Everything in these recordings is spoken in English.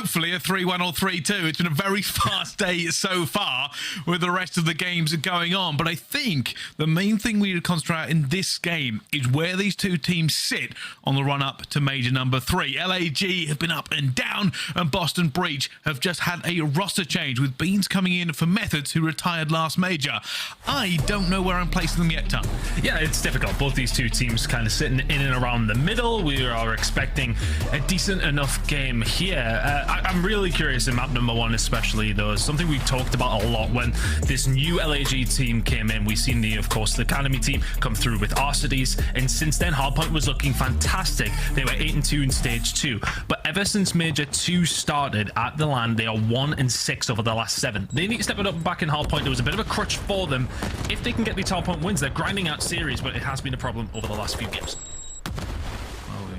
hopefully a 3-1 or 3-2. It's been a very fast day so far with the rest of the games going on. But I think the main thing we need to concentrate in this game is where these two teams sit on the run-up to Major number 3. LAG have been up and down, and Boston Breach have just had a roster change with Beans coming in for Methods, who retired last Major. I don't know where I'm placing them yet, Tom. Yeah, it's difficult. Both these two teams kind of sitting in and around the middle. We are expecting a decent enough game here. I'm really curious in map number 1 especially, though. Something we talked about a lot when this new LAG team came in. We've seen of course, the Academy team come through with Arcides, and since then Hardpoint was looking fantastic. They were 8-2 in stage 2, but ever since Major 2 started at the LAN, they are 1-6 over the last 7. They need to step it up back in Hardpoint. It was a bit of a crutch for them. If they can get these Hardpoint wins, they're grinding out series, but it has been a problem over the last few games.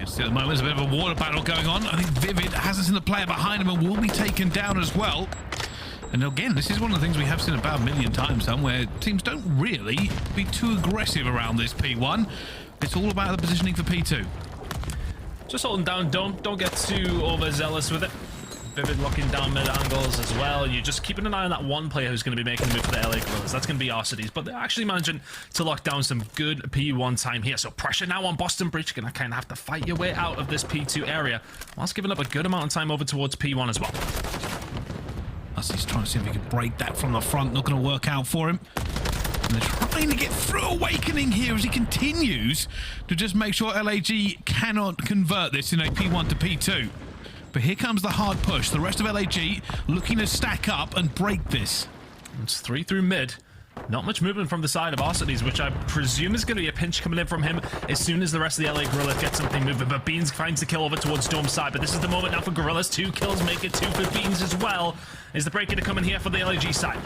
At the moment, there's a bit of a water battle going on. I think Vivid hasn't seen the player behind him and will be taken down as well. And again, this is one of the things we have seen about a million times, where teams don't really be too aggressive around this P1. It's all about the positioning for P2. Just holding down, don't get too overzealous with it. Vivid locking down mid angles as well. You're just keeping an eye on that one player who's going to be making the move for the LA Guerrillas. That's going to be Arcides, but they're actually managing to lock down some good P1 time here. So pressure now on Boston Breach. You're going to kind of have to fight your way out of this P2 area, whilst giving up a good amount of time over towards P1 as well. He's trying to see if he can break that from the front. Not going to work out for him. And they're trying to get through Awakening here as he continues to just make sure LAG cannot convert this in a P1 to P2. But here comes the hard push. The rest of LAG looking to stack up and break this. It's 3 through mid. Not much movement from the side of Arcides, which I presume is going to be a pinch coming in from him as soon as the rest of the LA Guerrillas get something moving. But Beans finds the kill over towards Storm's side. But this is the moment now for Guerrillas. 2 kills make it 2 for Beans as well. Is the break going to come in here for the LAG side?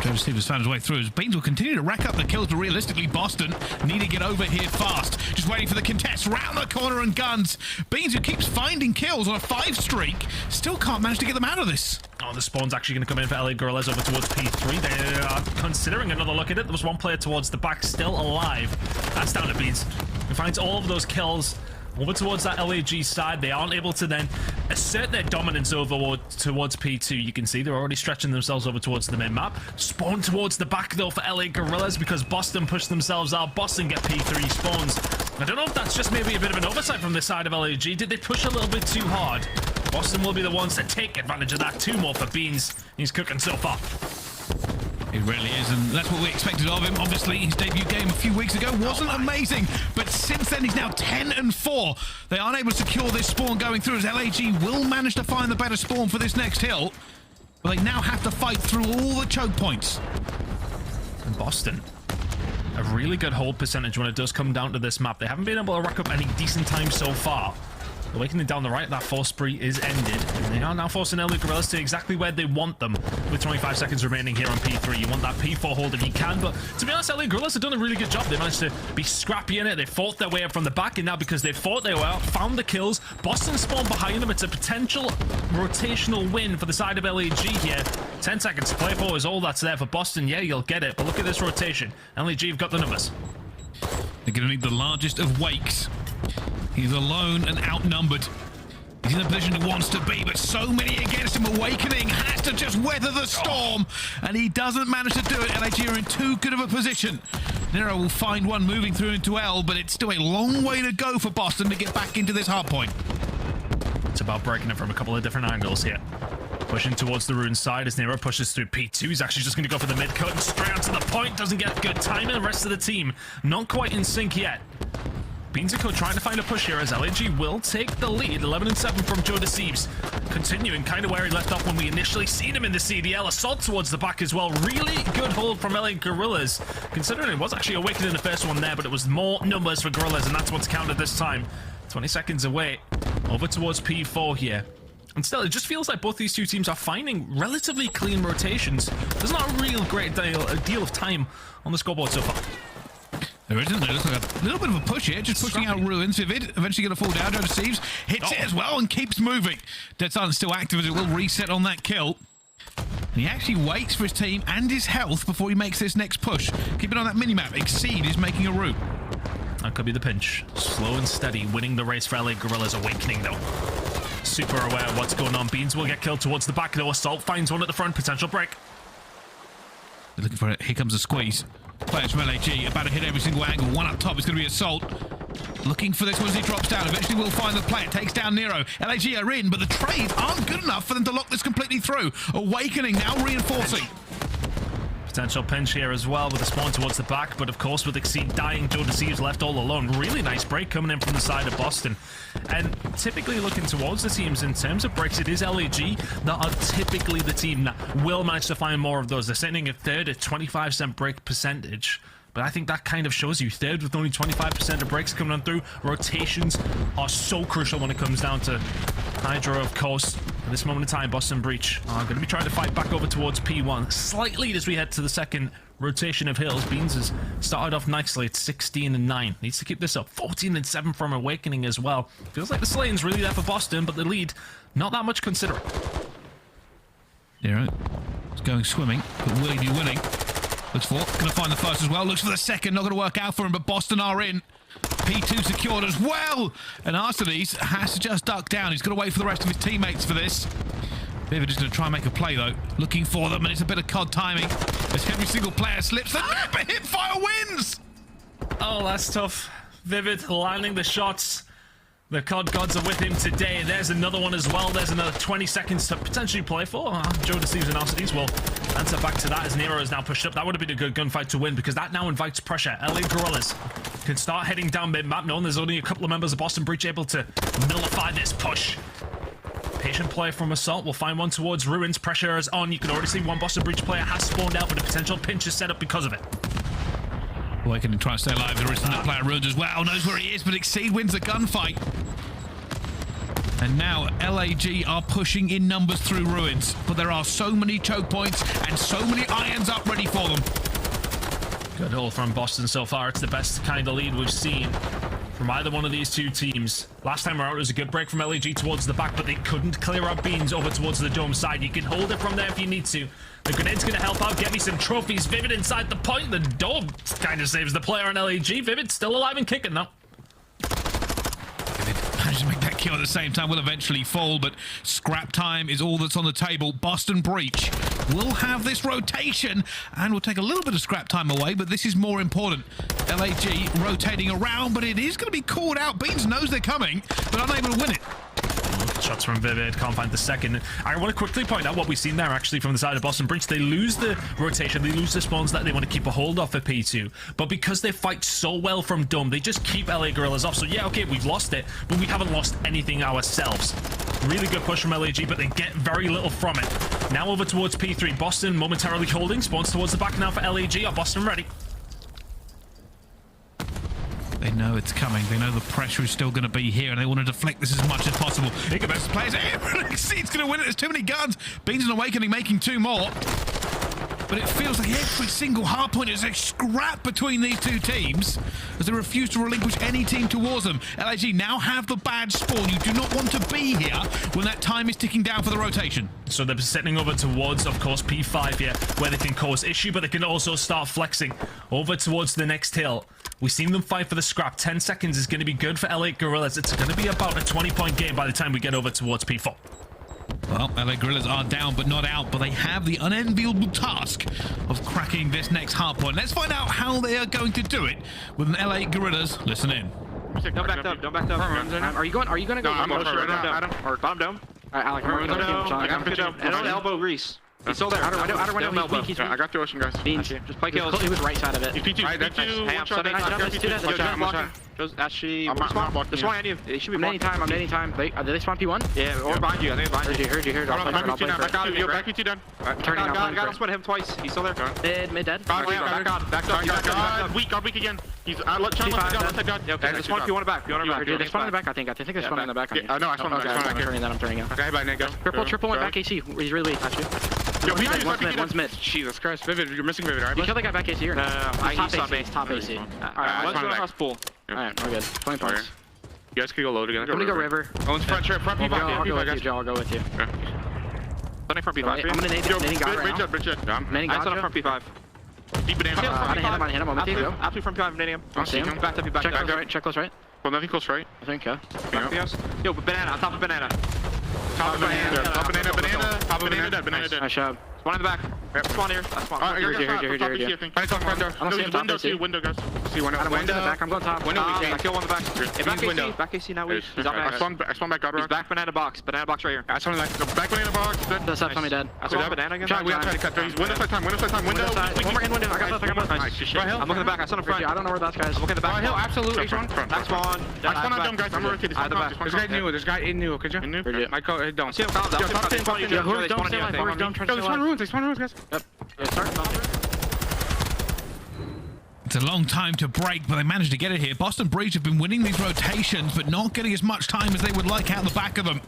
Travis Stevens found his way through. As Beans will continue to rack up the kills, but realistically, Boston need to get over here fast. Just waiting for the contest round the corner and guns. Beans, who keeps finding kills on a 5 streak, still can't manage to get them out of this. Oh, the spawn's actually going to come in for LA Guerrillas over towards P3. They are considering another look at it. There was one player towards the back still alive. That's down to Beans. He finds all of those kills over towards that LAG side. They aren't able to then assert their dominance over towards P2. You can see they're already stretching themselves over towards the main map. Spawn towards the back though for LA Guerrillas because Boston pushed themselves out. Boston get P3 spawns. I don't know if that's just maybe a bit of an oversight from this side of LAG. Did they push a little bit too hard? Boston will be the ones that take advantage of that. 2 more for Beans. He's cooking so far. It really is, and that's what we expected of him. Obviously, his debut game a few weeks ago wasn't amazing, but since then he's now 10-4. They aren't able to secure this spawn going through, as LAG will manage to find the better spawn for this next hill, but they now have to fight through all the choke points. And Boston, a really good hold percentage when it does come down to this map. They haven't been able to rack up any decent time so far. Awakening down the right, that force spree is ended. And they are now forcing LA Guerrillas to exactly where they want them. With 25 seconds remaining here on P3, you want that P4 hold if you can. But to be honest, LA Guerrillas have done a really good job. They managed to be scrappy in it. They fought their way up from the back, and now because they fought their way out, found the kills. Boston spawned behind them. It's a potential rotational win for the side of LAG here. 10 seconds to play for is all that's there for Boston. Yeah, you'll get it. But look at this rotation. LAG have got the numbers. They're going to need the largest of wakes. He's alone and outnumbered. He's in the position he wants to be, but so many against him. Awakening has to just weather the storm, and he doesn't manage to do it. LAG are in too good of a position. Nero will find one moving through into L, but it's still a long way to go for Boston to get back into this hard point. It's about breaking it from a couple of different angles here. Pushing towards the Rune side as Nero pushes through P2. He's actually just going to go for the mid cut and straight out to the point. Doesn't get good timing. The rest of the team not quite in sync yet. Beansico trying to find a push here as LAG will take the lead. 11-7 from Joe Deceives. Continuing kind of where he left off when we initially seen him in the CDL. Assault towards the back as well. Really good hold from LA Guerrillas. Considering it was actually Awakening in the first one there, but it was more numbers for Guerrillas, and that's what's counted this time. 20 seconds away. Over towards P4 here. And still, it just feels like both these two teams are finding relatively clean rotations. There's not a real great deal of time on the scoreboard so far. There isn't. There looks like a little bit of a push here, just pushing out Ruins. Vivid eventually going to fall down. Joe Deceives hits it as well and keeps moving. Dead Silence still active as it will reset on that kill. And he actually waits for his team and his health before he makes this next push. Keep it on that minimap. Exceed is making a route. That could be the pinch. Slow and steady, winning the race for LA Guerrillas. Awakening though. super aware of what's going on. Beans will get killed towards the back, though. Assault finds one at the front. Potential break. They're looking for it. Here comes a squeeze. Players from LAG about to hit every single angle. One up top is going to be Assault. Looking for this one as he drops down. Eventually we'll find the player. Takes down Nero. LAG are in, but the trades aren't good enough for them to lock this completely through. Awakening now reinforcing. Potential pinch here as well with the spawn towards the back, but of course with Exceed dying, Jodeci is left all alone. Really nice break coming in from the side of Boston. And typically looking towards the teams in terms of breaks, it is LAG that are typically the team that will manage to find more of those. They're sitting at third at 25% break percentage. But I think that kind of shows you third with only 25% of breaks coming on through. Rotations are so crucial when it comes down to HyDra, of course. At this moment in time, Boston Breach are going to be trying to fight back over towards P1. Slight lead as we head to the second rotation of Hills. Beans has started off nicely at 16-9. Needs to keep this up. 14-7 from Awakening as well. Feels like the slaying's really there for Boston, but the lead, not that much considering. Nero is going swimming, but will he be winning? Looks for, going to find the first as well. Looks for the second, not going to work out for him, but Boston are in. P2 secured as well. And Arsenes has to just duck down. He's got to wait for the rest of his teammates for this. Vivid is going to try and make a play, though. Looking for them, and it's a bit of COD timing. As every single player slips, the but Hipfire wins! Oh, that's tough. Vivid landing the shots. The COD gods are with him today. There's another one as well. There's another 20 seconds to potentially play for. Jodeci and Arsenes will answer back to that as Nero is now pushed up. That would have been a good gunfight to win because that now invites pressure. LA Guerrillas can start heading down mid-map, knowing there's only a couple of members of Boston Breach able to nullify this push. Patient player from Assault will find one towards Ruins. Pressure is on. You can already see one Boston Breach player has spawned out, but a potential pinch is set up because of it. Awakening trying to stay alive. There is another player Ruins as well. Knows where he is, but Exceed wins the gunfight. And now LAG are pushing in numbers through Ruins, but there are so many choke points and so many irons up ready for them. Good haul from Boston so far. It's the best kind of lead we've seen from either one of these two teams. Last time around, it was a good break from LAG towards the back, but they couldn't clear out Beans over towards the dome side. You can hold it from there if you need to. The grenade's going to help out, get me some trophies. Vivid inside the point. The dome kind of saves the player on LAG. Vivid still alive and kicking, though. Managed to make that kill at the same time. Will eventually fall, but scrap time is all that's on the table. Boston Breach will have this rotation and will take a little bit of scrap time away, but this is more important. LAG rotating around, but it is going to be called out. Beans knows they're coming, but unable to win it. Shots from Vivid, can't find the second. I want to quickly point out what we've seen there actually from the side of Boston Breach. They lose the rotation, they lose the spawns that they want to keep a hold of for P2, but because they fight so well from Dome, they just keep LA Guerrillas off. So yeah, okay, we've lost it, but we haven't lost anything ourselves. Really good push from LAG, but they get very little from it. Now over towards P3. Boston momentarily holding, spawns towards the back now for LAG. Are Boston ready? They know it's coming. They know the pressure is still going to be here, and they want to deflect this as much as possible. Here goes the players. Exceed's going to win it. There's too many guns. Beans and Awakening making two more. But it feels like every single hardpoint is a scrap between these two teams as they refuse to relinquish any team towards them. LAG now have the bad spawn. You do not want to be here when that time is ticking down for the rotation. So they're setting over towards, of course, P5 here, where they can cause issue, but they can also start flexing over towards the next hill. We've seen them fight for the scrap. 10 seconds is going to be good for LA Guerrillas. It's going to be about a 20-point game by the time we get over towards P4. Well, LA Guerrillas are down but not out, but they have the unenviable task of cracking this next hardpoint. Let's find out how they are going to do it with an LA Guerrillas. Listen in. Don't back up, don't back up. Are you going to go? No, I'm going right now. Adam, or bottom dome. Alright, Alec, I'm going to I got go. and on elbow Reese. He's still there. I don't know. I got the ocean, guys. Beans, just play kills. He was right side of it. He's P2. Right, that's you. One shot. Dashy. This one, it should be I'm nading time. Did they spawn P1? Yeah, or behind you. I think behind you. Heard you. Back P2 done. Got him, split him twice. He's still there. Mid dead. Back up. Weak again. He's let God. Okay, this one P1 back. They spawned in the back, I think. I think they're spawning in the back. No, I spawned in the back. I'm turning out. Okay, bye, Nick. Triple went back AC. He's really weak, actually. One's mid. Jesus Christ, Vivid, you're missing Vivid, right? You killed the guy back AC or no? Top AC. Alright, let's go across pool. Alright, we're good. 20 points. You guys can go low together. Let me go river. Oh, front P5. I'll go with you, Joe. I'll go with you. Something front P5. I'm gonna nading God right now. Bridge up. Nading God, front P5. Deep banana. I hit him. I'm with you, Joe. Absolutely front P5, nading him. I see him. Back up. Check close right. Well, nothing close right. I think, yeah. Yo, banana, on top of banana. Top banana. Top banana. Nice job. Spawn in the back. Spawn here. Spawn. Here. Window, guys. See window. I'm back. I'm going top. Window. I kill one in the back. Back AC now. He's up I back. spawn back. He's back banana box. Banana box right here. I spawn back banana box. That's up. Tell me dead. I spawn banana again. We have to cut. Window side time. Window. One more in window. I got both. Nice. I'm looking back. I saw him front. I don't know where that's guys. I'm looking at the back. Hill, absolutely. Back spawn. I spawn on dome, guys. I'm rotating. There's a guy new. There's a guy in new. Could you? I go don't. See him calm down. Don't try They spawn ruins, guys. Yep. It's a long time to break, but they managed to get it here. Boston Breach have been winning these rotations, but not getting as much time as they would like out the back of them.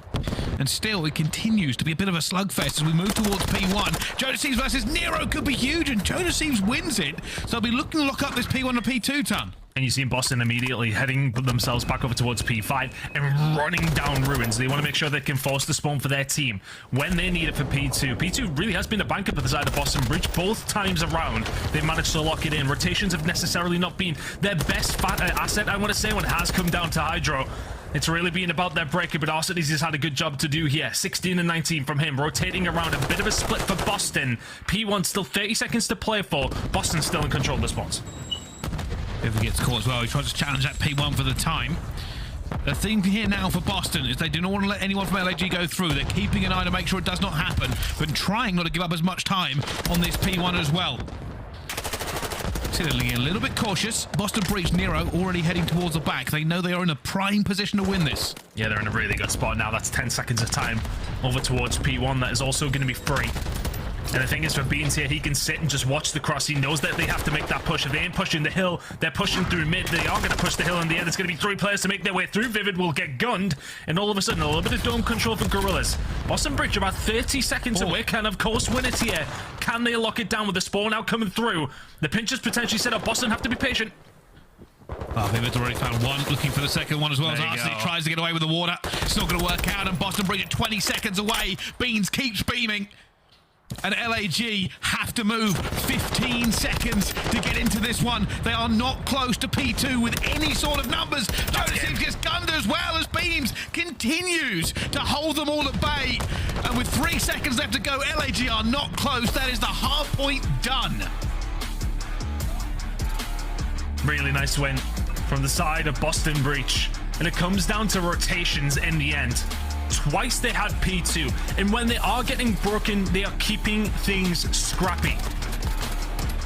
And still, it continues to be a bit of a slugfest as we move towards P1. Jonas Thieves versus Nero could be huge, and Jonas Thieves wins it. So they'll be looking to lock up this P1 and P2 ton. And you see Boston immediately heading themselves back over towards P5 and running down ruins. They want to make sure they can force the spawn for their team when they need it for P2. P2 really has been a bank up at the side of Boston Breach both times around. They've managed to lock it in. Rotations have necessarily not been their best asset, I want to say, when it has come down to HyDra. It's really been about their breaker, but aBeZy has had a good job to do here. 16 and 19 from him, rotating around. A bit of a split for Boston. P1 still 30 seconds to play for. Boston still in control of the spawns. If he gets caught as well, he tries to challenge that P1 for the time. The thing here now for Boston is they do not want to let anyone from LAG go through. They're keeping an eye to make sure it does not happen, but trying not to give up as much time on this P1 as well. Considering a little bit cautious, Boston Breach, Nero already heading towards the back. They know they are in a prime position to win this. Yeah, they're in a really good spot now. That's 10 seconds of time over towards P1. That is also going to be free. And the thing is, for Beans here, he can sit and just watch the cross. He knows that they have to make that push. If they ain't pushing the hill, they're pushing through mid. They are going to push the hill in the end. There's going to be 3 players to make their way through. Vivid will get gunned. And all of a sudden, a little bit of dome control for Guerrillas. Boston Breach about 30 seconds away. Can, of course, win it here. Can they lock it down with the spawn out coming through? The pinch is potentially set up. Boston have to be patient. Vivid's already found one, looking for the second one as well as Arsene tries to get away with the water. It's not going to work out, and Boston Breach at 20 seconds away. Beans keeps beaming. And LAG have to move 15 seconds to get into this one. They are not close to P2 with any sort of numbers. Jonas Thieves gets gunned as well as Beams continues to hold them all at bay. And with 3 seconds left to go, LAG are not close. That is the hard point done. Really nice win from the side of Boston Breach. And it comes down to rotations in the end. Twice they had P2, and when they are getting broken, they are keeping things scrappy.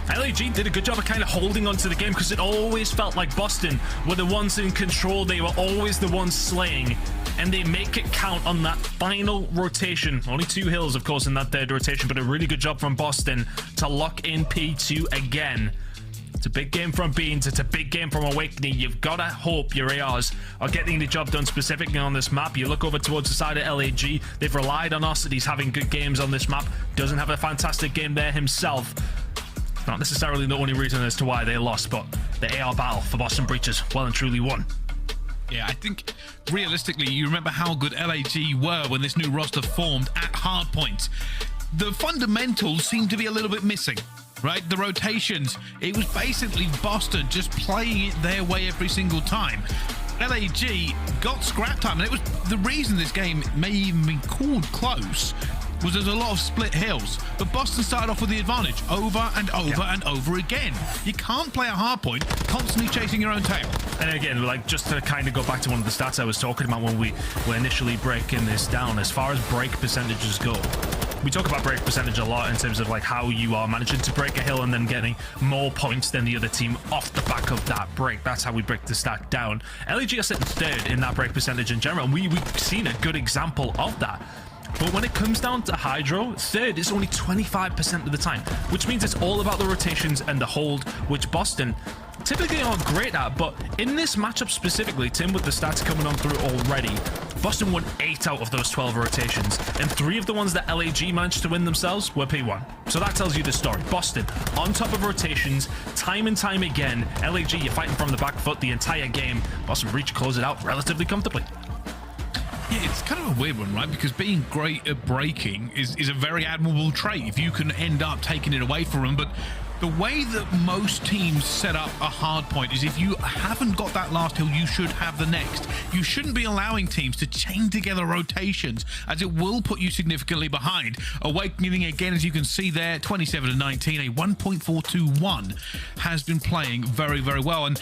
LAG did a good job of kind of holding on to the game because it always felt like Boston were the ones in control. They were always the ones slaying, and they make it count on that final rotation. Only 2 hills, of course, in that third rotation, but a really good job from Boston to lock in P2 again. It's a big game from Beans. It's a big game from Owakening. You've got to hope your ARs are getting the job done specifically on this map. You look over towards the side of LAG. They've relied on us that he's having good games on this map. Doesn't have a fantastic game there himself. Not necessarily the only reason as to why they lost, but the AR battle for Boston Breachers well and truly won. Yeah, I think realistically, you remember how good LAG were when this new roster formed at hardpoint. The fundamentals seem to be a little bit missing. Right, the rotations, it was basically Boston just playing it their way every single time. LAG got scrap time, and it was the reason this game may even be called close was there's a lot of split hills, but Boston started off with the advantage over and over and over again. You can't play a hard point constantly chasing your own tail. And again, like, just to kind of go back to one of the stats I was talking about when we were initially breaking this down, as far as break percentages go, we talk about break percentage a lot in terms of like how you are managing to break a hill and then getting more points than the other team off the back of that break. That's how we break the stat down. LAG are sitting 3rd in that break percentage in general, and we've seen a good example of that. But when it comes down to HyDra, 3rd is only 25% of the time, which means it's all about the rotations and the hold, which Boston typically aren't great at. But in this matchup specifically, Tim, with the stats coming on through already, Boston won 8 out of those 12 rotations, and 3 of the ones that LAG managed to win themselves were P1. So that tells you the story. Boston on top of rotations time and time again. LAG, you're fighting from the back foot the entire game. Boston Breach close it out relatively comfortably. Yeah, it's kind of a weird one, right? Because being great at breaking is a very admirable trait if you can end up taking it away from them. But the way that most teams set up a hard point is if you haven't got that last hill, you should have the next. You shouldn't be allowing teams to chain together rotations, as it will put you significantly behind. Awakening, again, as you can see there, 27-19, a 1.421, has been playing very, very well. And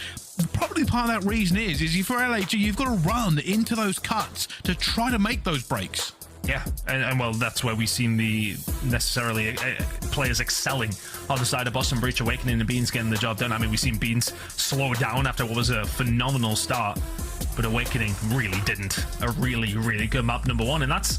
probably part of that reason is if you're LAG, you've got to run into those cuts to try to make those breaks. Yeah, and well, that's where we've seen the necessarily players excelling on the side of Boston Breach, Awakening, and Beans getting the job done. I mean, we've seen Beans slow down after what was a phenomenal start, but Awakening really didn't. A really, really good map, number one, and that's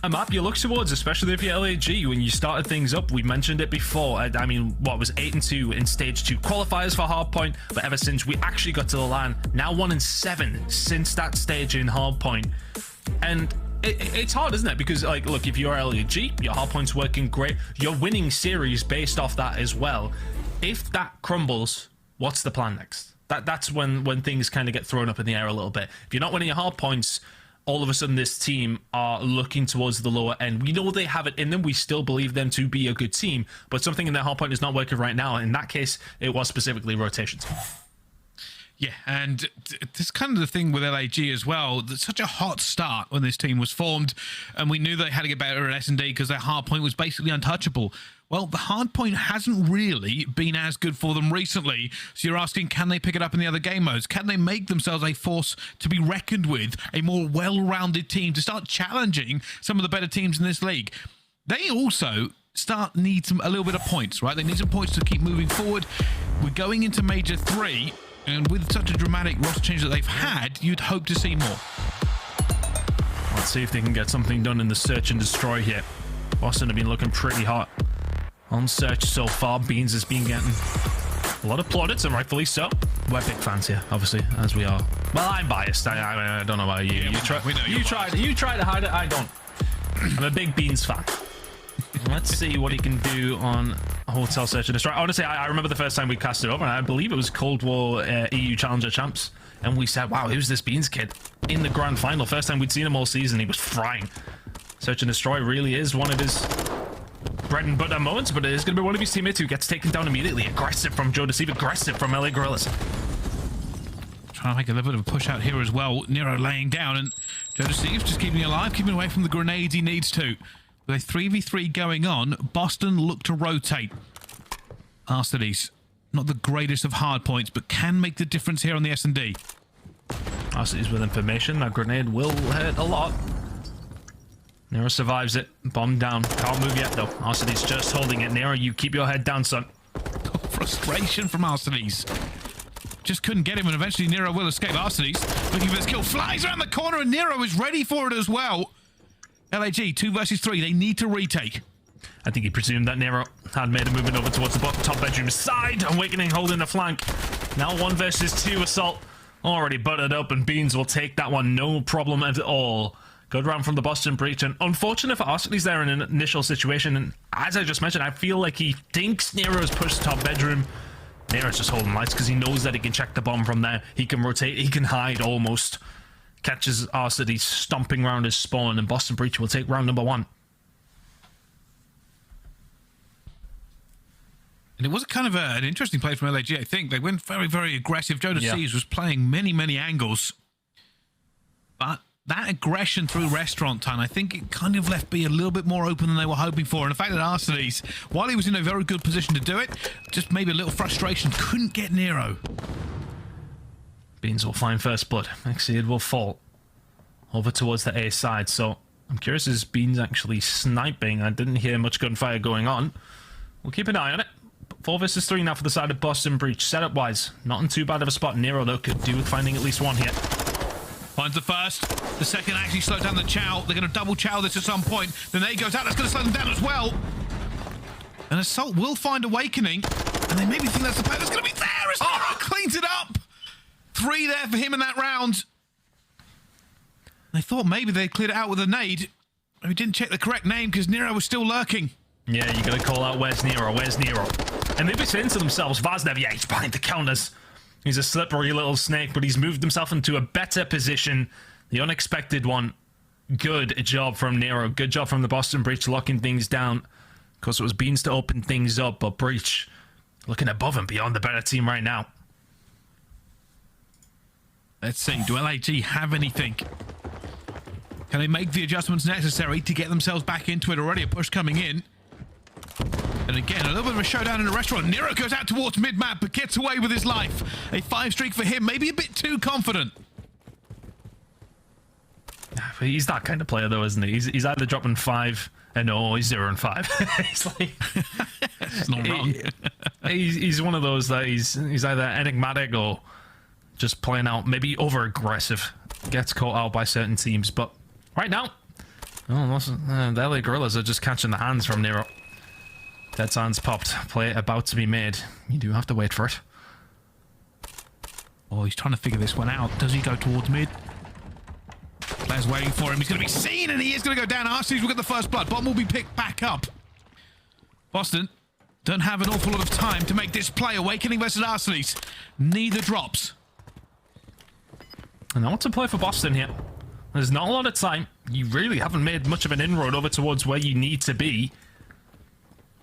a map you look towards, especially if you're LAG. When you started things up, we mentioned it before. I mean, what was 8-2 in stage 2 qualifiers for Hardpoint, but ever since we actually got to the LAN, now 1-7 since that stage in Hardpoint. And it's hard, isn't it? Because, like, look, if you're LAG, your Hardpoint's working great. You're winning series based off that as well. If that crumbles, what's the plan next? That's when things kind of get thrown up in the air a little bit. If you're not winning your Hardpoints, all of a sudden this team are looking towards the lower end. We know they have it in them. We still believe them to be a good team, but something in their Hardpoint is not working right now. In that case, it was specifically rotations. Yeah, and this kind of the thing with LAG as well. There's such a hot start when this team was formed, and we knew they had to get better at S&D because their hardpoint was basically untouchable. Well, the hardpoint hasn't really been as good for them recently. So you're asking, can they pick it up in the other game modes? Can they make themselves a force to be reckoned with, a more well-rounded team to start challenging some of the better teams in this league? They also need a little bit of points, right? They need some points to keep moving forward. We're going into Major 3. And with such a dramatic roster change that they've had, you'd hope to see more. Let's see if they can get something done in the search and destroy here. Boston have been looking pretty hot on search so far. Beans has been getting a lot of plaudits, and rightfully so. We're big fans here, obviously, as we are. Well, I'm biased. I don't know about you. Yeah, you try to hide it. I don't. I'm a big Beans fan. Let's see what he can do on Hotel Search and Destroy. Honestly, I remember the first time we cast it over, and I believe it was Cold War EU Challenger Champs, and we said, wow, who's this Beans kid? In the grand final, first time we'd seen him all season, he was frying. Search and Destroy really is one of his bread and butter moments, but it is going to be one of his teammates who gets taken down immediately. Aggressive from Joe Deceive, aggressive from LA Guerrillas. Trying to make a little bit of a push out here as well. Nero laying down, and Joe Deceive just keeping alive, keeping away from the grenades he needs to. With a 3v3 going on, Boston look to rotate. aBeZy, not the greatest of hard points, but can make the difference here on the S&D. aBeZy's with information. That grenade will hurt a lot. Nero survives it. Bomb down. Can't move yet, though. aBeZy's just holding it. Nero, you keep your head down, son. Frustration from aBeZy. Just couldn't get him, and eventually Nero will escape. aBeZy looking for this kill. Flies around the corner, and Nero is ready for it as well. LAG, 2 versus 3. They need to retake. I think he presumed that Nero had made a movement over towards the top bedroom side. Awakening holding the flank. Now 1 versus 2 assault. Already buttered up, and Beans will take that one. No problem at all. Good round from the Boston Breach, and unfortunate for aBeZy's there in an initial situation. And as I just mentioned, I feel like he thinks Nero's pushed top bedroom. Nero's just holding lights because he knows that he can check the bomb from there. He can rotate. He can hide almost. Catches aBeZy stomping around his spawn, and Boston Breach will take round number 1. And it was kind of an interesting play from LAG, I think. They went very, very aggressive. Joe Deceive was playing many, many angles. But that aggression through restaurant time, I think it kind of left B a little bit more open than they were hoping for. And the fact that aBeZy, while he was in a very good position to do it, just maybe a little frustration, couldn't get Nero. Beans will find first blood. Exceed will fall over towards the A side. So I'm curious, is Beans actually sniping? I didn't hear much gunfire going on. We'll keep an eye on it. 4 versus 3 now for the side of Boston Breach. Setup wise, not in too bad of a spot. Nero, though, could do with finding at least 1 here. Finds the first. The second actually slowed down the chow. They're going to double chow this at some point. Then there he goes out. That's going to slow them down as well. And Assault will find Awakening. And they maybe think that's the play that's going to be there. As Nero cleans it up. 3 there for him in that round. They thought maybe they cleared it out with a nade. We didn't check the correct name because Nero was still lurking. Yeah, you got to call out, where's Nero? Where's Nero? And they've been saying to themselves, Vaznev, yeah, he's behind the counters. He's a slippery little snake, but he's moved himself into a better position. The unexpected one. Good job from Nero. Good job from the Boston Breach locking things down. Of course, it was Beans to open things up, but Breach looking above and beyond the better team right now. Let's see, do LAG have anything? Can they make the adjustments necessary to get themselves back into it? Already a push coming in. And again, a little bit of a showdown in a restaurant. Nero goes out towards mid-map, but gets away with his life. A 5 streak for him, maybe a bit too confident. He's that kind of player, though, isn't he? He's either dropping 5 and no, he's 0 and 5. It's like, it's not wrong. He's one of those that he's either enigmatic or just playing out, maybe over-aggressive. Gets caught out by certain teams, but right now, the LA Guerrillas are just catching the hands from Nero. Dead silence popped. Play about to be made. You do have to wait for it. Oh, he's trying to figure this one out. Does he go towards mid? Player's waiting for him. He's going to be seen, and he is going to go down. Arsenal will get the first blood. Bomb will be picked back up. Boston don't have an awful lot of time to make this play. Awakening versus Arsenal's. Neither drops. And now to play for Boston here. There's not a lot of time. You really haven't made much of an inroad over towards where you need to be.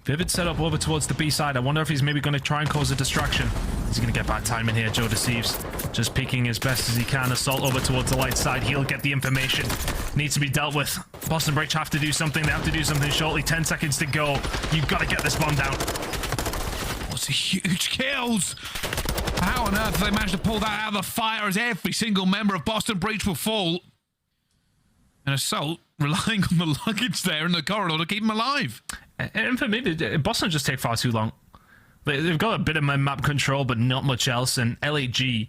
Vivid set up over towards the B side. I wonder if he's maybe going to try and cause a distraction. He's going to get bad timing here. Joe deceives. Just peeking as best as he can. Assault over towards the light side. He'll get the information. Needs to be dealt with. Boston Breach have to do something. They have to do something shortly. 10 seconds to go. You've got to get this bomb down. What's a huge kills? How on earth have they managed to pull that out of the fire as every single member of Boston Breach will fall? And Assault relying on the luggage there in the corridor to keep him alive. And for me, Boston just take far too long. They've got a bit of map control, but not much else. And LAG,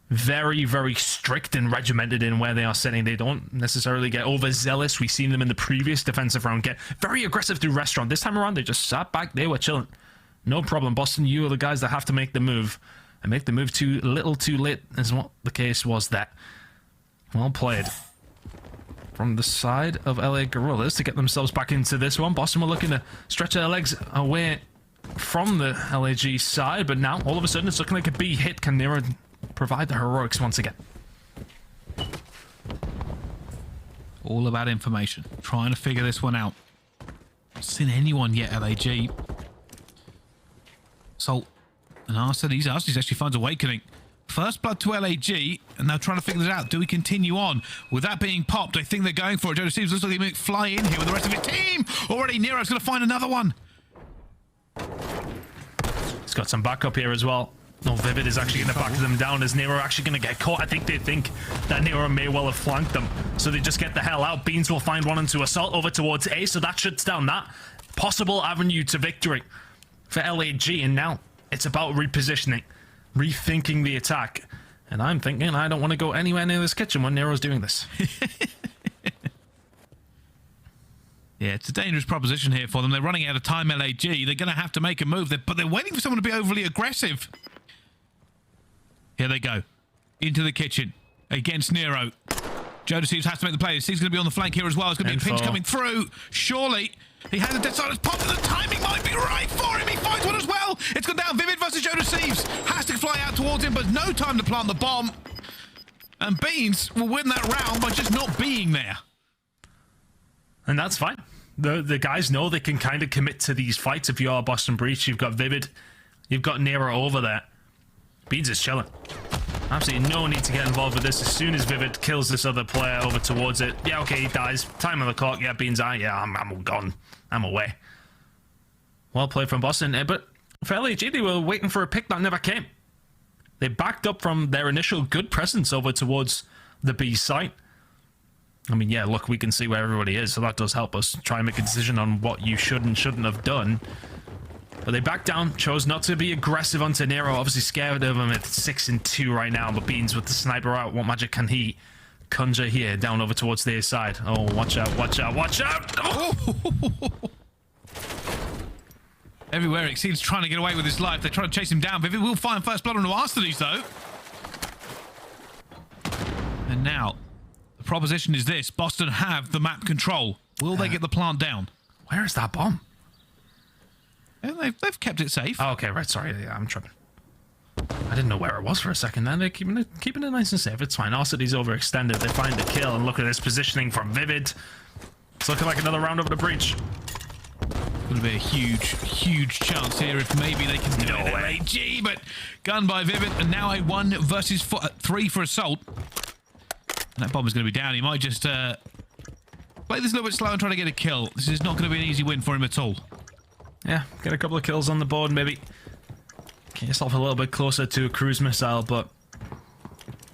very, very strict and regimented in where they are setting. They don't necessarily get overzealous. We've seen them in the previous defensive round get very aggressive through restaurant. This time around, they just sat back. They were chilling. No problem. Boston, you are the guys that have to make the move. And make the move too little too late is what the case was there. Well played. From the side of LA Guerrillas to get themselves back into this one. Boston were looking to stretch their legs away from the LAG side, but now all of a sudden it's looking like a B hit. Can Nero provide the heroics once again? All about information. Trying to figure this one out. Not seen anyone yet, LAG. So, and Arsenal's actually finds Awakening. First blood to LAG, and they're trying to figure this out. Do we continue on? With that being popped, I think they're going for it. Joe Stevens looks like he might fly in here with the rest of his team. Already Nero's going to find another one. He's got some backup here as well. No, Vivid is actually going to back them down. Is Nero actually going to get caught? I think they think that Nero may well have flanked them. So they just get the hell out. Beans will find one into Assault over towards A, so that shuts down that possible avenue to victory for LAG. And now it's about repositioning. Rethinking the attack. And I'm thinking I don't want to go anywhere near this kitchen when Nero's doing this. Yeah, it's a dangerous proposition here for them. They're running out of time, LAG. They're going to have to make a move, but they're waiting for someone to be overly aggressive. Here they go. Into the kitchen. Against Nero. Joe Deceives has to make the play. He's going to be on the flank here as well. It's going to be a pinch coming through. Surely. He has a dead silence pop, and the timing might be right for him. He finds one as well. It's gone down. Vivid versus Joe Deceives. Has to fly out towards him, but no time to plant the bomb. And Beans will win that round by just not being there. And that's fine. The guys know they can kind of commit to these fights. If you are Boston Breach, you've got Vivid. You've got Nero over there. Beans is chilling. Absolutely no need to get involved with this. As soon as Vivid kills this other player over towards it. Yeah, okay, he dies. Time on the clock. Yeah, Beans, yeah, I'm gone. I'm away. Well played from Boston. But for LAG, they were waiting for a pick that never came. They backed up from their initial good presence over towards the B site. I mean, yeah, look, we can see where everybody is, so that does help us try and make a decision on what you should and shouldn't have done. But they backed down, chose not to be aggressive onto Nero. Obviously scared of him at 6-2 right now. But Beans with the sniper out. What magic can he conjure here down over towards their side? Oh, watch out, watch out, watch out! Oh. Everywhere it seems trying to get away with his life. They're trying to chase him down. Vivid will find first blood on Nastie though. And now, the proposition is this. Boston have the map control. Will they get the plant down? Where is that bomb? Yeah, they've kept it safe. Oh, okay, right, sorry. Yeah, I'm tripping. I didn't know where it was for a second then. They're keeping it nice and safe. It's fine. Arsety's overextended. They find the kill, and look at this positioning from Vivid. It's looking like another round over the breach. going to be a huge chance here if maybe they can do it. LAG, but gun by Vivid, and now a 1 versus 3 for Assault. And that bomb is going to be down. He might just play this a little bit slow and try to get a kill. This is not going to be an easy win for him at all. Yeah, get a couple of kills on the board, maybe get yourself a little bit closer to a cruise missile, but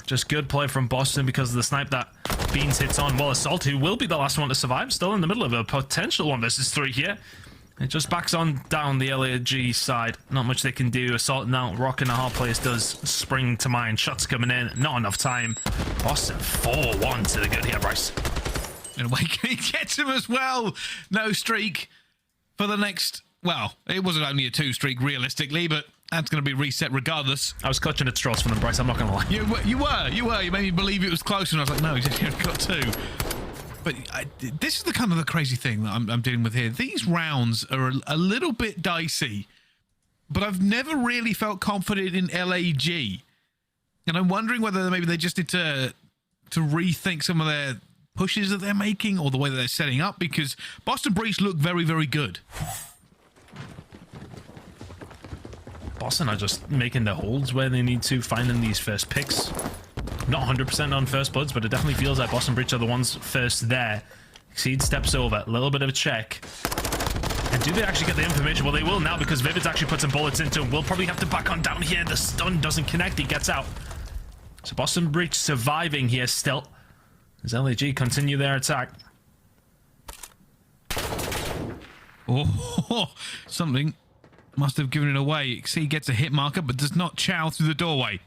just good play from Boston because of the snipe that Beans hits on. Well, Assault, who will be the last one to survive, still in the middle of a potential 1 versus 3 here. It just backs on down the LAG side. Not much they can do. Assault now, Røkkr and a hard place does spring to mind. Shots coming in, not enough time. Boston 4-1 to the good here, Bryce. And Awakening gets him as well. No streak for the next... Well, it wasn't only a 2 streak realistically, but that's going to be reset regardless. I was clutching at straws for them, Bryce. I'm not going to lie. You were. You made me believe it was close, and I was like, no, he's only got 2. But this is the kind of the crazy thing that I'm dealing with here. These rounds are a little bit dicey, but I've never really felt confident in LAG. And I'm wondering whether maybe they just need to rethink some of their pushes that they're making or the way that they're setting up, because Boston Breach look very, very good. Boston are just making their holds where they need to, finding these first picks. Not 100% on first bloods, but it definitely feels like Boston Breach are the ones first there. Exceed steps over, a little bit of a check. And do they actually get the information? Well, they will now because Vivid's actually put some bullets into him. We'll probably have to back on down here. The stun doesn't connect, he gets out. So Boston Breach surviving here still. As LAG continue their attack. Oh, something must have given it away. Exceed gets a hit marker, but does not chow through the doorway.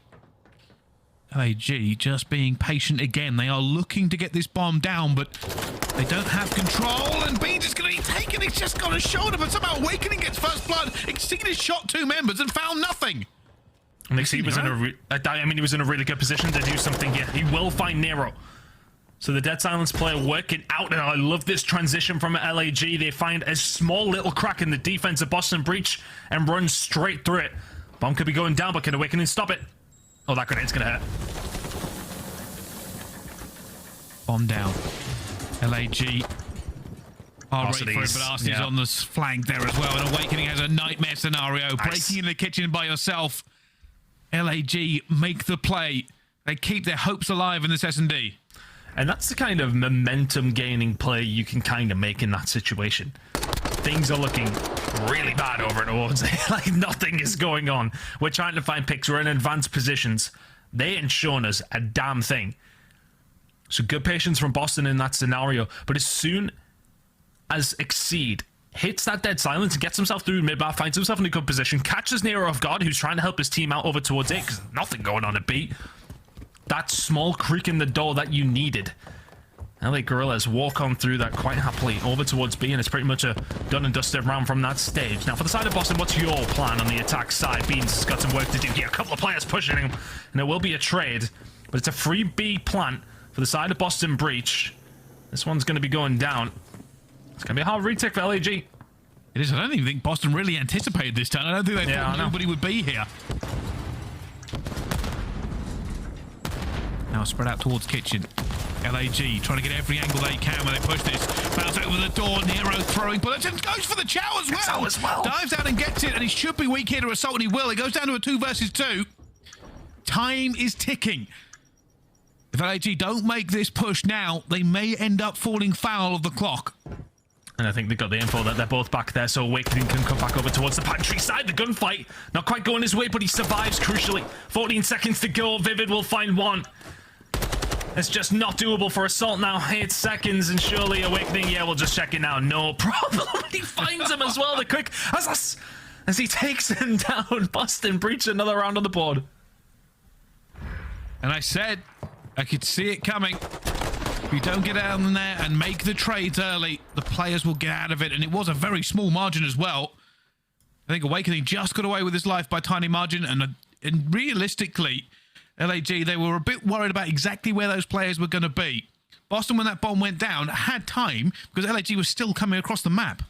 LAG just being patient again. They are looking to get this bomb down, but they don't have control, and Beans is going to be taken. He's just got a shoulder, but somehow Awakening gets first blood. Exceed has shot 2 members and found nothing. And Exceed was in he was in a really good position to do something here. He will find Nero. So the Dead Silence player working out, and I love this transition from LAG. They find a small little crack in the defense of Boston Breach and run straight through it. Bomb could be going down, but can Awakening stop it? Oh, that grenade's gonna hurt. Bomb down. LAG. Hard rate for it, but Arsty's on the flank there as well. And Awakening has a nightmare scenario. Nice. Breaking in the kitchen by yourself. LAG make the play. They keep their hopes alive in this S&D. And that's the kind of momentum-gaining play you can kind of make in that situation. Things are looking really bad over at Awards. Like, nothing is going on. We're trying to find picks. We're in advanced positions. They ain't shown us a damn thing. So good patience from Boston in that scenario. But as soon as Exceed hits that Dead Silence and gets himself through mid-bar, finds himself in a good position, catches Nero off guard, who's trying to help his team out over towards A, because there's nothing going on at B. That small creak in the door that you needed. LA Guerrillas walk on through that quite happily over towards B, and it's pretty much a done and dusted round from that stage. Now, for the side of Boston, what's your plan on the attack side? Beans has got some work to do here. A couple of players pushing him, and it will be a trade, but it's a free B plant for the side of Boston Breach. This one's going to be going down. It's going to be a hard retake for LAG. It is. I don't even think Boston really anticipated this turn. I don't think they thought nobody would be here. Now spread out towards kitchen. LAG trying to get every angle they can when they push this. Bounce over the door. Nero throwing bullets and goes for the chow as well. Dives down and gets it, and he should be weak here to Assault, and he will. It goes down to a 2 versus 2. Time is ticking. If LAG don't make this push now, they may end up falling foul of the clock. And I think they got the info that they're both back there, so Awakening can come back over towards the pantry side. The gunfight not quite going his way, but he survives crucially. 14 seconds to go. Vivid will find one. It's just not doable for Assault now. 8 seconds, and surely Awakening, yeah, we'll just check it now. No problem. He finds him as well, the quick as he takes him down. Boston Breach another round on the board. And I said, I could see it coming. If you don't get out in there and make the trades early, the players will get out of it, and it was a very small margin as well. I think Awakening just got away with his life by a tiny margin, and realistically, LAG, they were a bit worried about exactly where those players were going to be. Boston, when that bomb went down, had time because LAG was still coming across the map.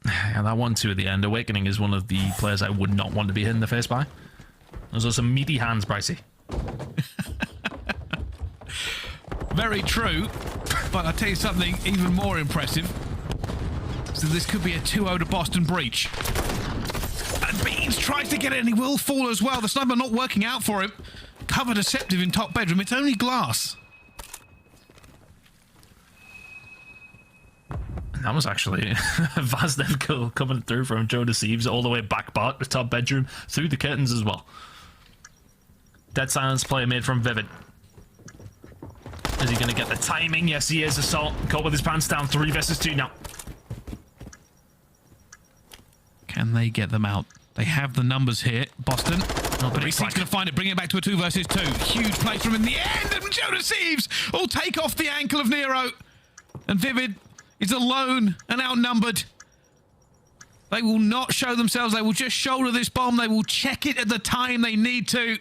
Yeah, that 1-2 at the end. Awakening is one of the players I would not want to be hit in the face by. Those are some meaty hands, Brycey. Very true, but I'll tell you something even more impressive. So this could be a 2-0 to Boston breach. And Beans tries to get it, and he will fall as well. The sniper not working out for him. Cover deceptive in top bedroom. It's only glass. That was actually a Vazdev kill coming through from Joe to Thieves all the way back bar to top bedroom through the curtains as well. Dead silence play made from Vivid. Is he going to get the timing? Yes, he is. Assault caught with his pants down. 3 versus 2 now. Can they get them out? They have the numbers here. Boston. But he's going to find it, bring it back to a 2 versus 2. Huge play from him in the end, and Joe Thieves will take off the ankle of Nero. And Vivid is alone and outnumbered. They will not show themselves. They will just shoulder this bomb. They will check it at the time they need to.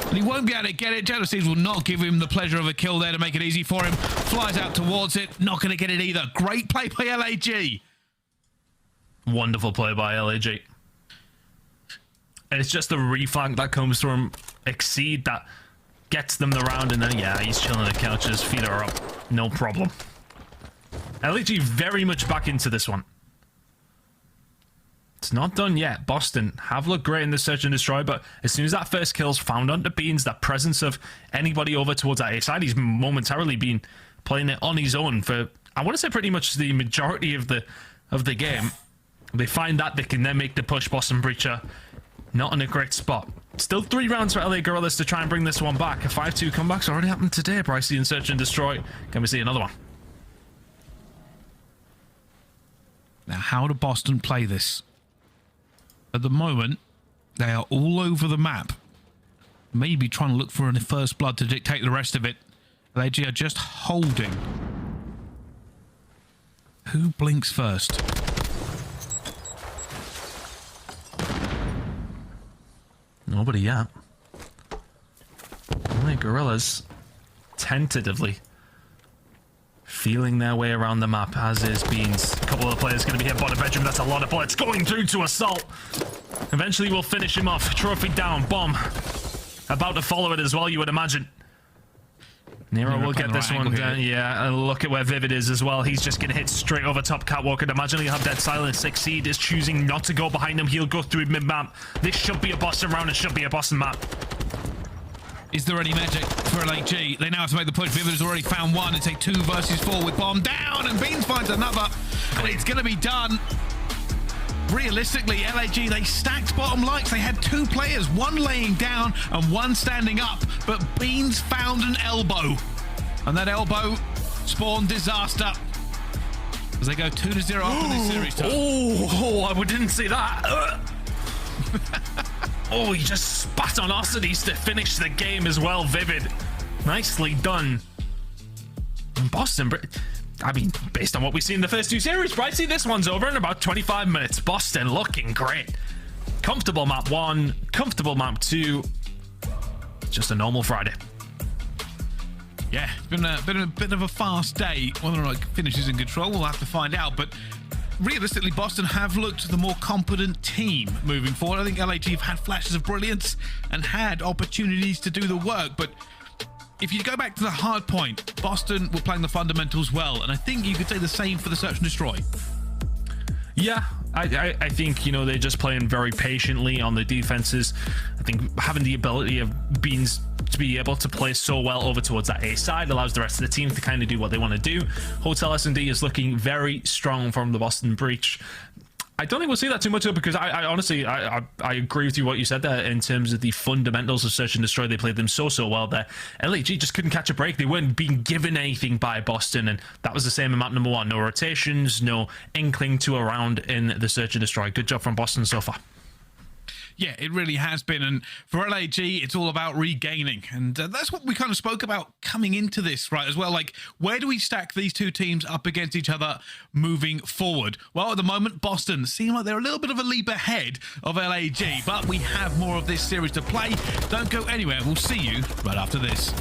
And he won't be able to get it. Joe Thieves will not give him the pleasure of a kill there to make it easy for him. Flies out towards it. Not going to get it either. Great play by LAG. Wonderful play by LAG. And it's just the reflank that comes from Exceed that gets them the round, and then, yeah, he's chilling on the couches, feet are up. No problem. LAG very much back into this one. It's not done yet. Boston have looked great in the search and destroy, but as soon as that first kill's found onto Beans, that presence of anybody over towards that A side, he's momentarily been playing it on his own for, I want to say, pretty much the majority of the game. They find that they can then make the push. Boston Breacher not in a great spot. Still 3 rounds for LA Guerrillas to try and bring this one back. A 5-2 comeback's already happened today. Pricey in search and destroy. Can we see another one? Now, how do Boston play this? At the moment, they are all over the map. Maybe trying to look for a first blood to dictate the rest of it. LAG are just holding. Who blinks first? Nobody yet. Only Guerrillas tentatively feeling their way around the map, as is Beans. A couple of the players going to be hit bottom bedroom. That's a lot of bullets going through to Assault. Eventually we'll finish him off. Trophy down. Bomb. About to follow it as well, you would imagine. Nero will get this one down. Yeah, and look at where Vivid is as well. He's just going to hit straight over top catwalk. And imagine he'll have dead silence. Exceed is choosing not to go behind him. He'll go through mid-map. This should be a Boston round. It should be a Boston map. Is there any magic for LAG? They now have to make the push. Vivid has already found one. It's a 2 versus 4 with bomb down, and Beans finds another. And it's going to be done. Realistically, LAG, they stacked bottom lights. They had 2 players, one laying down and one standing up. But Beans found an elbow. And that elbow spawned disaster. As they go 2-0 up in this series. Oh, I didn't see that. Oh, he just spat on Osities to finish the game as well, Vivid. Nicely done. And Boston, I mean, based on what we see in the first 2 series, Pricey, this one's over in about 25 minutes. Boston looking great. Comfortable map 1, comfortable map 2. Just a normal Friday. Yeah, it's been a bit of a fast day. Whether or not it finishes in control, we'll have to find out. But realistically, Boston have looked the more competent team moving forward. I think LAG have had flashes of brilliance and had opportunities to do the work. But if you go back to the hard point, Boston were playing the fundamentals well. And I think you could say the same for the search and destroy. Yeah, I think, you know, they're just playing very patiently on the defenses. I think having the ability of Beans to be able to play so well over towards that A side allows the rest of the team to kind of do what they want to do. Hotel S&D is looking very strong from the Boston breach. I don't think we'll see that too much though, because I honestly agree with you what you said there in terms of the fundamentals of search and destroy. They played them so well there. LAG just couldn't catch a break. They weren't being given anything by Boston, and that was the same in map number 1. No rotations, no inkling to a round in the search and destroy. Good job from Boston so far. Yeah, it really has been. And for LAG, it's all about regaining. And that's what we kind of spoke about coming into this, right, as well. Like, where do we stack these 2 teams up against each other moving forward? Well, at the moment, Boston seem like they're a little bit of a leap ahead of LAG, but we have more of this series to play. Don't go anywhere. We'll see you right after this.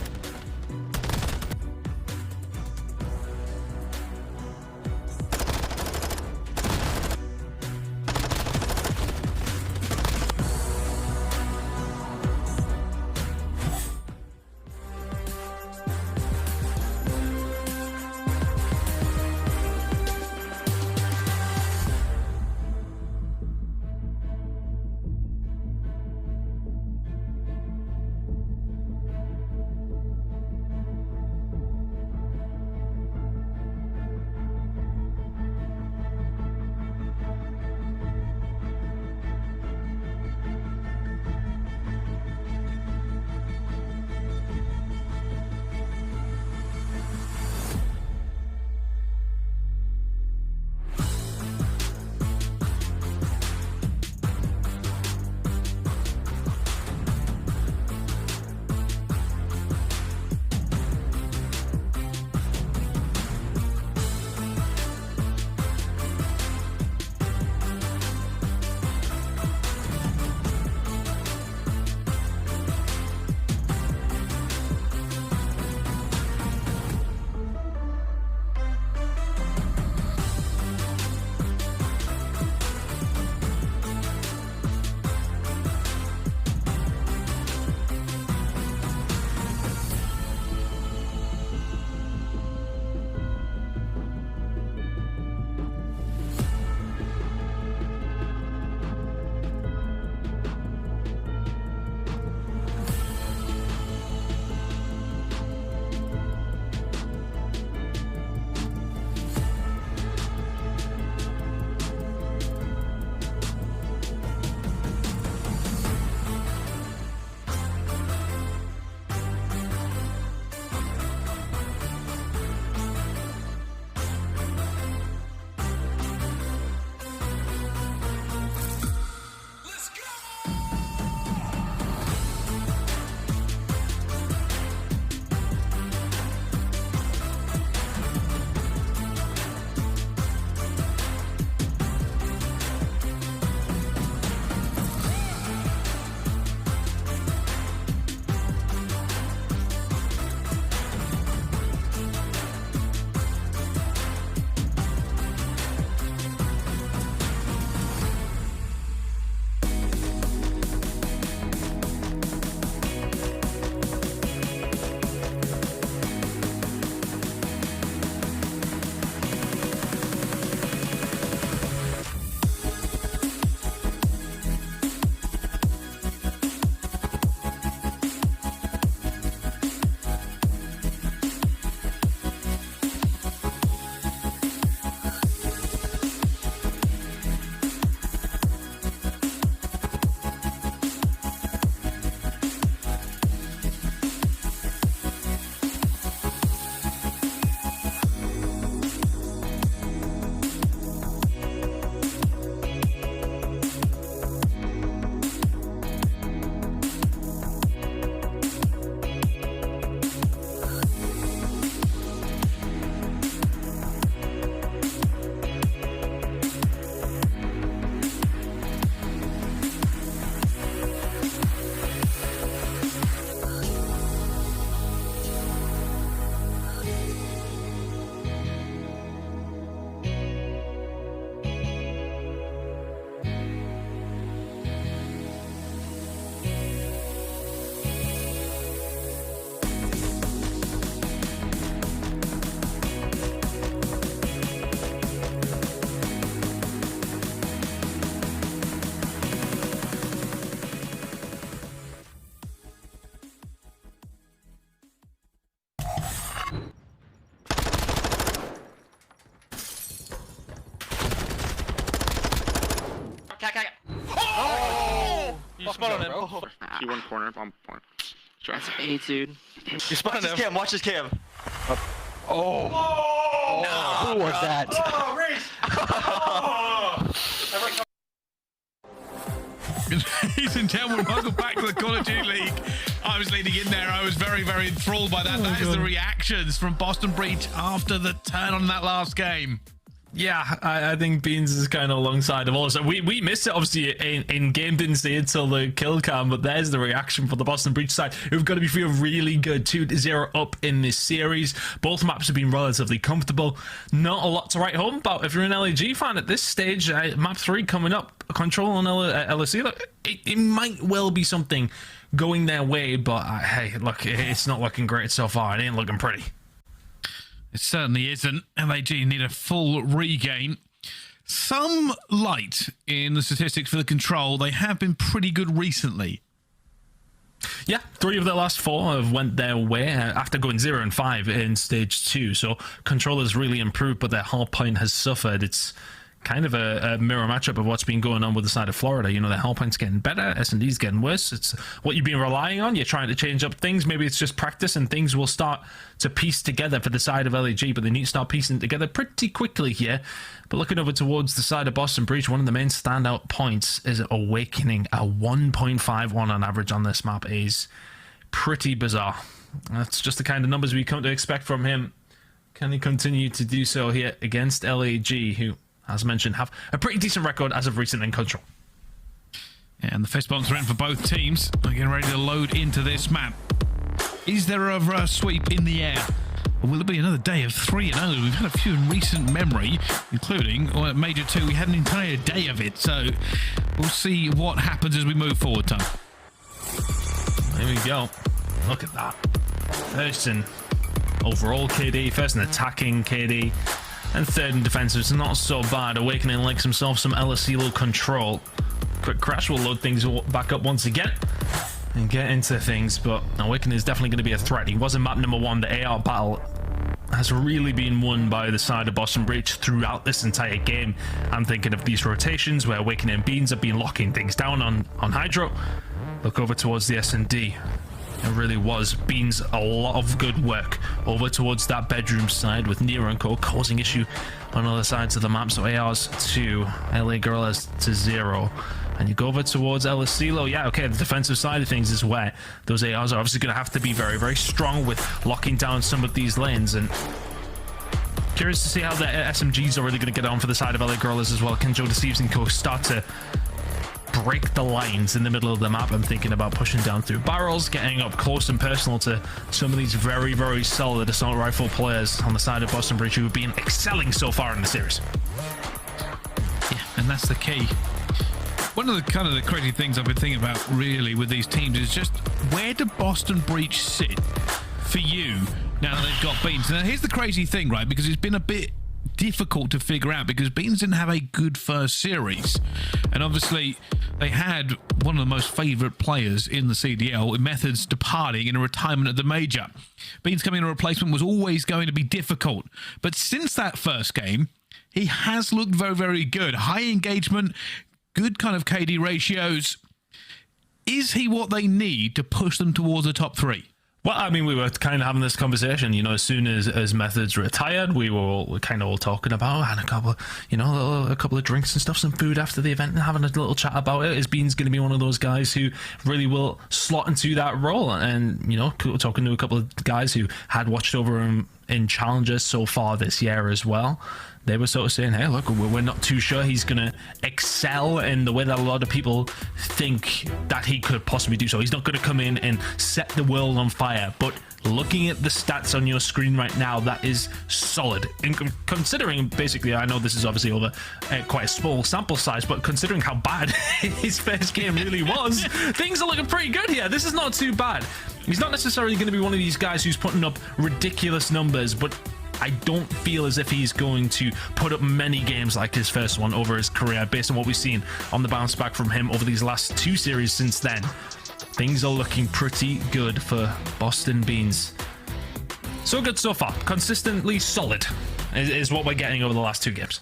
spawn on him. He one corner, bomb point. Sure. That's A, dude. You spawned him. Watch his cam. Oh. No. Who was that? Ladies and gentlemen, welcome back to the Call of Duty League. I was leading in there. I was very, very enthralled by that. That is the reactions from Boston Breach after the turn on that last game. Yeah, I think Beans is kind of alongside of all. So we missed it, obviously, in game, didn't see it till the kill cam, but there's the reaction for the Boston Breach side, who've got to be feeling really good. 2-0 up in this series. Both maps have been relatively comfortable. Not a lot to write home about if you're an LAG fan at this stage. Map 3 coming up, Control on LSC. Look, it might well be something going their way, but hey, look, it's not looking great so far. It ain't looking pretty. It certainly isn't. LAG need a full regain. Some light in the statistics for the Control. They have been pretty good recently. Yeah, 3 of their last 4 have went their way after going 0-5 in stage 2. So Control has really improved, but their hard point has suffered. It's kind of a mirror matchup of what's been going on with the side of Florida. You know, their hard point's getting better, S&D's getting worse. It's what you've been relying on. You're trying to change up things. Maybe it's just practice and things will start to piece together for the side of LAG, but they need to start piecing together pretty quickly here. But looking over towards the side of Boston Breach, one of the main standout points is Awakening. A 1.51 on average on this map is pretty bizarre. That's just the kind of numbers we come to expect from him. Can he continue to do so here against LAG, who, as mentioned, have a pretty decent record as of recent in Control? Yeah, and the fist bumps are in for both teams. We're getting ready to load into this map. Is there a sweep in the air? Or will it be another day of 3-0? We've had a few in recent memory, including Major II. We had an entire day of it, so we'll see what happens as we move forward, Tom. There we go. Look at that. First in overall KD, first in attacking KD, and third in defensive. It's not so bad. Awakening likes himself some LSC control. Quick crash will load things back up once again and get into things, but Awakening is definitely going to be a threat. He was in map number 1. The AR battle has really been won by the side of Boston Breach throughout this entire game. I'm thinking of these rotations where Awakening and Beans have been locking things down on HyDra. Look over towards the S&D. It really was Beans a lot of good work over towards that bedroom side with Nero and Co causing issue on other sides of the map. So ARs to LA Guerrillas to 0. And you go over towards LSC. Yeah, okay, the defensive side of things is where those ARs are obviously going to have to be very, very strong with locking down some of these lanes. And curious to see how the SMGs are really going to get on for the side of LA Guerrillas as well. Can Joe Thieves and Co start to break the lines in the middle of the map? I'm thinking about pushing down through barrels, getting up close and personal to some of these very, very solid assault rifle players on the side of Boston Breach who have been excelling so far in the series. Yeah, and that's the key. One of the kind of the crazy things I've been thinking about really with these teams is just where do Boston Breach sit for you now that they've got Beans? Now here's the crazy thing, right? Because it's been a bit difficult to figure out because Beans didn't have a good first series, and obviously they had one of the most favorite players in the CDL, Methods, departing in a retirement at the major. Beans coming in a replacement was always going to be difficult, but since that first game he has looked very, very good. High engagement, good kind of KD ratios. Is he what they need to push them towards the top 3? Well, I mean, we were kind of having this conversation, you know, as soon as Methods retired, we were kind of all talking about, and a couple of drinks and stuff, some food after the event, and having a little chat about it. Is Beans going to be one of those guys who really will slot into that role? And, you know, talking to a couple of guys who had watched over him in challenges so far this year as well, they were sort of saying, hey, look, we're not too sure he's going to excel in the way that a lot of people think that he could possibly do so. He's not going to come in and set the world on fire, but looking at the stats on your screen right now, that is solid. And considering, basically, I know this is obviously over quite a small sample size, but considering how bad his first game really was, things are looking pretty good here. This is not too bad. He's not necessarily going to be one of these guys who's putting up ridiculous numbers, but I don't feel as if he's going to put up many games like his first one over his career based on what we've seen on the bounce back from him over these last 2 series since then. Things are looking pretty good for Boston Beans. So good so far. Consistently solid is what we're getting over the last 2 games.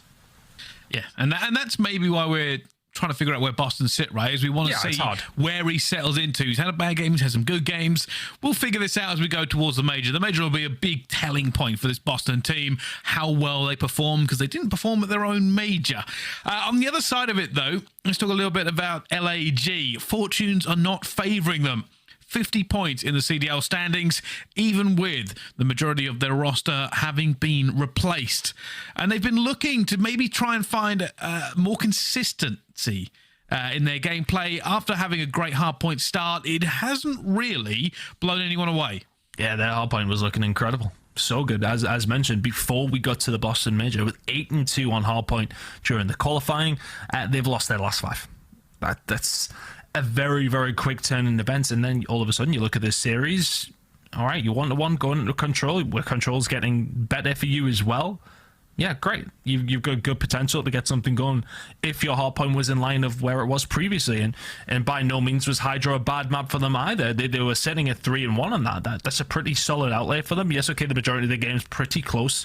Yeah, and that's maybe why we're trying to figure out where Boston sit, right? As we want to see where he settles into. He's had a bad game, he's had some good games. We'll figure this out as we go towards the major. The major will be a big telling point for this Boston team, how well they perform, because they didn't perform at their own major. On the other side of it, though, let's talk a little bit about LAG. Fortunes are not favouring them. 50 points in the CDL standings, even with the majority of their roster having been replaced. And they've been looking to maybe try and find more consistency in their gameplay. After having a great hardpoint start, it hasn't really blown anyone away. Yeah, their hardpoint was looking incredible. So good, as mentioned, before we got to the Boston Major, with 8-2 on hardpoint during the qualifying. They've lost their last 5. That's a very, very quick turn in events, and then all of a sudden you look at this series. All right, you 1-1 going into control, where control's getting better for you as well. Yeah, great. You've got good potential to get something going if your hardpoint was in line of where it was previously, and by no means was HyDra a bad map for them either. They were setting a 3-1 on that's a pretty solid outlay for them. Yes, okay, the majority of the game's pretty close.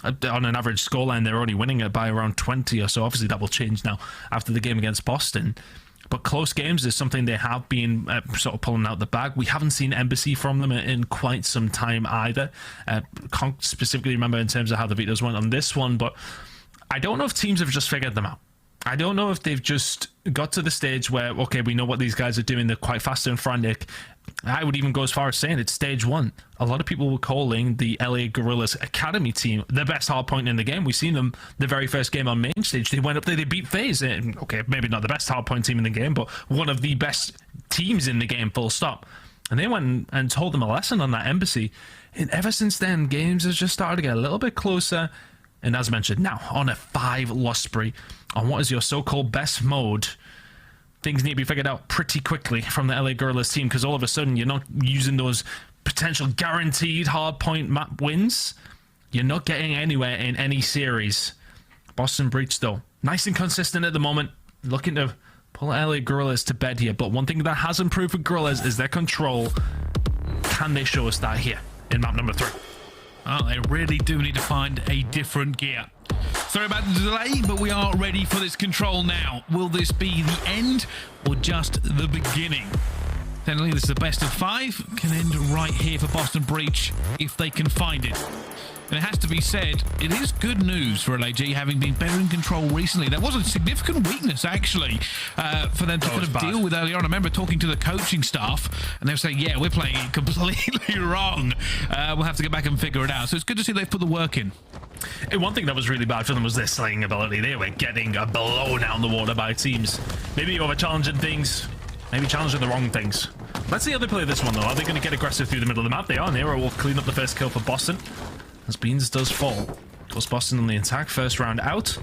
On an average scoreline, they're only winning it by around 20 or so. Obviously, that will change now after the game against Boston. But close games is something they have been sort of pulling out the bag. We haven't seen aBeZy from them in quite some time either. Can't specifically remember in terms of how the Vetoes went on this one, but I don't know if teams have just figured them out. I don't know if they've just got to the stage where, okay, we know what these guys are doing. They're quite fast and frantic. I would even go as far as saying it's stage 1. A lot of people were calling the LA Guerrillas Academy team the best hardpoint in the game. We've seen them the very first game on main stage. They went up there, they beat FaZe. Okay, maybe not the best hardpoint team in the game, but one of the best teams in the game, full stop. And they went and told them a lesson on that aBeZy. And ever since then, games have just started to get a little bit closer. And as mentioned, now on a 5-loss spree on what is your so-called best mode, things need to be figured out pretty quickly from the LA Guerrillas team, because all of a sudden you're not using those potential guaranteed hardpoint map wins. You're not getting anywhere in any series. Boston Breach, though, nice and consistent at the moment, looking to pull LA Guerrillas to bed here. But one thing that has improved for Guerrillas is their control. Can they show us that here in map number 3? Oh, they really do need to find a different gear. Sorry about the delay, but we are ready for this control now. Will this be the end or just the beginning? Technically, this is the best of 5. Can end right here for Boston Breach if they can find it. And it has to be said, it is good news for LAG having been better in control recently. That was a significant weakness, actually, for them to kind of deal with earlier on. I remember talking to the coaching staff, and they were saying, yeah, we're playing it completely wrong. We'll have to get back and figure it out. So it's good to see they've put the work in. And one thing that was really bad for them was their slaying ability. They were getting blown out in the water by teams. Maybe over challenging things, maybe challenging the wrong things. Let's see how they play this one, though. Are they going to get aggressive through the middle of the map? They are. Nero will clean up the first kill for Boston, as Beans does fall. Goes Boston on the attack, first round out.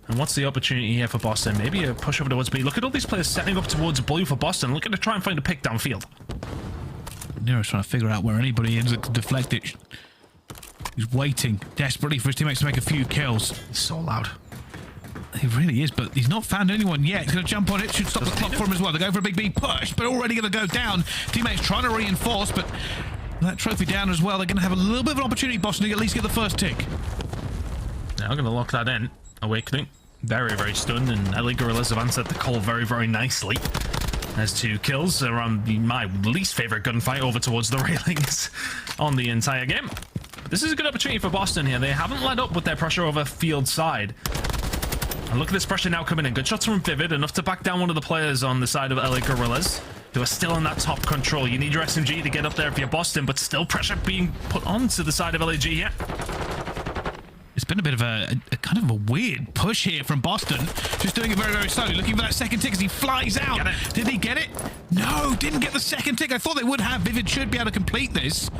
And what's the opportunity here for Boston? Maybe a push over towards B. Look at all these players setting up towards blue for Boston. Looking to try and find a pick downfield. Nero's trying to figure out where anybody is that can deflect it. He's waiting desperately for his teammates to make a few kills. He's so loud. He really is, but he's not found anyone yet. He's going to jump on it. Should stop the clock for him as well. They go for a big B push, but already going to go down. Teammates trying to reinforce, but that trophy down as well. They're going to have a little bit of an opportunity, Boston, to at least get the first tick. Now I'm going to lock that in. Awakening. Very, very stunned, and LA Guerrillas have answered the call very, very nicely. There's 2 kills around my least favorite gunfight over towards the railings on the entire game. This is a good opportunity for Boston here. They haven't let up with their pressure over field side. And look at this pressure now coming in. Good shots from Vivid, enough to back down one of the players on the side of LA Guerrillas, who are still in that top control. You need your SMG to get up there if you're Boston, but still pressure being put onto the side of LAG here. It's been a bit of a kind of a weird push here from Boston. Just doing it very, very slowly. Looking for that second tick as he flies out. Did he get it? No, didn't get the second tick. I thought they would have. Vivid should be able to complete this.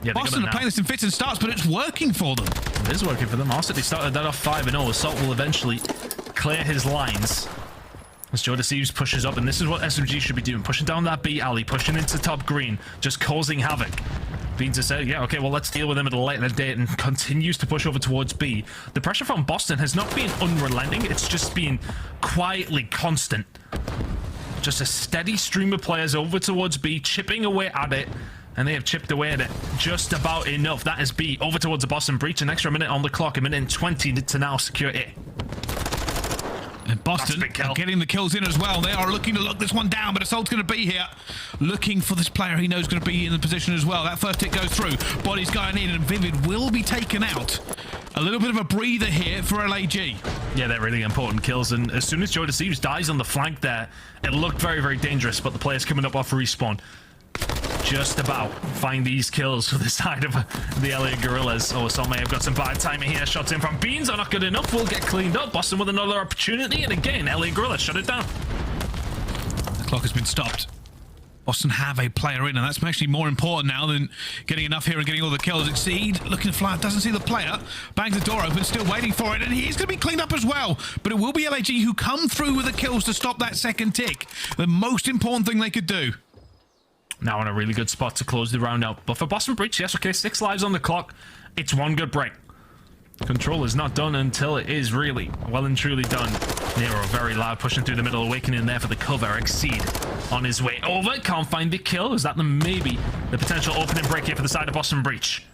Yeah, Boston are playing this in fits and starts, but it's working for them. It is working for them. They started that off 5-0. Assault will eventually clear his lines. As Thieves pushes up, and this is what SMG should be doing. Pushing down that B alley, pushing into top green, just causing havoc. Beans has said, yeah, okay, well, let's deal with him at a later date, and continues to push over towards B. The pressure from Boston has not been unrelenting. It's just been quietly constant. Just a steady stream of players over towards B, chipping away at it. And they have chipped away at it just about enough. That is B over towards the Boston Breach. An extra minute on the clock, a minute and 20 to now secure it. And Boston are getting the kills in as well. They are looking to lock this one down, but Assault's going to be here. Looking for this player he knows is going to be in the position as well. That first hit goes through. Body's going in, and Vivid will be taken out. A little bit of a breather here for LAG. Yeah, they're really important kills, and as soon as Joe Thieves dies on the flank there, it looked very, very dangerous, but the players coming up off respawn just about find these kills for the side of the LA Guerrillas. Oh, Assault may have got some bad timing here. Shots in from Beans are not good enough. Will get cleaned up. Boston with another opportunity, and again, LA Guerrillas shut it down. The clock has been stopped. Boston have a player in, and that's actually more important now than getting enough here and getting all the kills. Exceed, looking to fly out, doesn't see the player. Bangs the door open, still waiting for it, and he's going to be cleaned up as well. But it will be LAG who come through with the kills to stop that second tick. The most important thing they could do. Now in a really good spot to close the round out. But for Boston Breach, yes, okay, 6 lives on the clock. It's one good break. Control is not done until it is really well and truly done. Nero very loud, pushing through the middle, Awakening there for the cover. Exceed on his way over. Can't find the kill. Is that maybe the potential opening break here for the side of Boston Breach?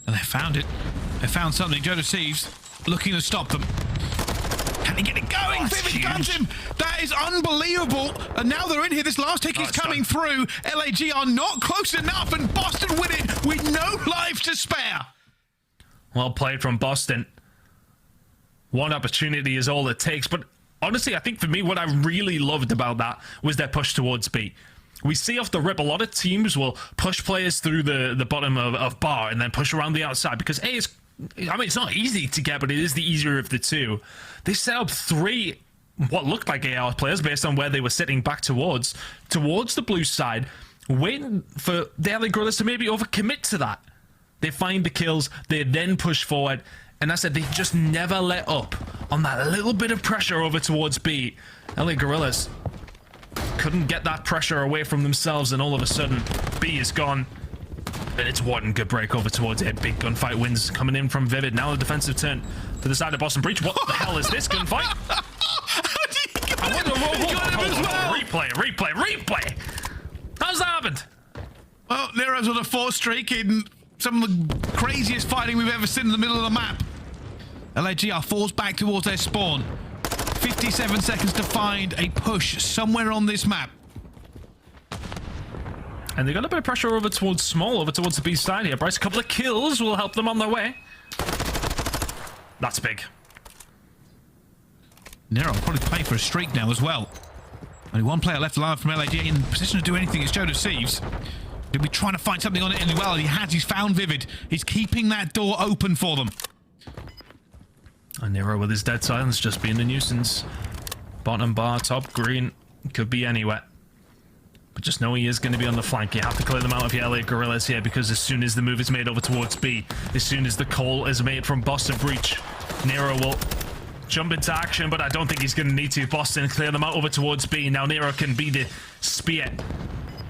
And they found it. They found something. Joe Thieves looking to stop them. Can he get it going? Oh, Vivid guns him. That is unbelievable. And now they're in here. This last tick is coming through. LAG are not close enough, and Boston win it with no lives to spare. Well played from Boston. One opportunity is all it takes. But honestly, I think for me, what I really loved about that was their push towards B. We see off the rip, a lot of teams will push players through the bottom of bar and then push around the outside because A, it's not easy to get, but it is the easier of the two. They set up 3 what looked like AR players based on where they were sitting back towards the blue side, waiting for the LA Guerrillas to maybe overcommit to that. They find the kills, they then push forward, and I said they just never let up on that little bit of pressure over towards B. LA Guerrillas couldn't get that pressure away from themselves, and all of a sudden, B is gone. And it's one good break over towards it. Big gunfight wins coming in from Vivid. Now the defensive turn to the side of Boston Breach. What the hell is this gunfight? Replay. How's that happened? Well, Nero's on a 4 streak in some of the craziest fighting we've ever seen in the middle of the map. LAG are forced back towards their spawn. 57 seconds to find a push somewhere on this map. And they got a bit of pressure over towards Small, over towards the B side here. Bryce, a couple of kills will help them on their way. That's big. Nero will probably play for a streak now as well. Only one player left alive from LAG in position to do anything. It's Joe Thieves. He'll be trying to find something on it as well. He's found Vivid. He's keeping that door open for them. And Nero with his dead silence just being a nuisance. Bottom bar, top green, could be anywhere. But just know he is going to be on the flank. You have to clear them out of your LA Guerrillas here, because as soon as the move is made over towards B, as soon as the call is made from Boston Breach, Nero will jump into action, but I don't think he's going to need to. Boston clear them out over towards B. Now Nero can be the spear,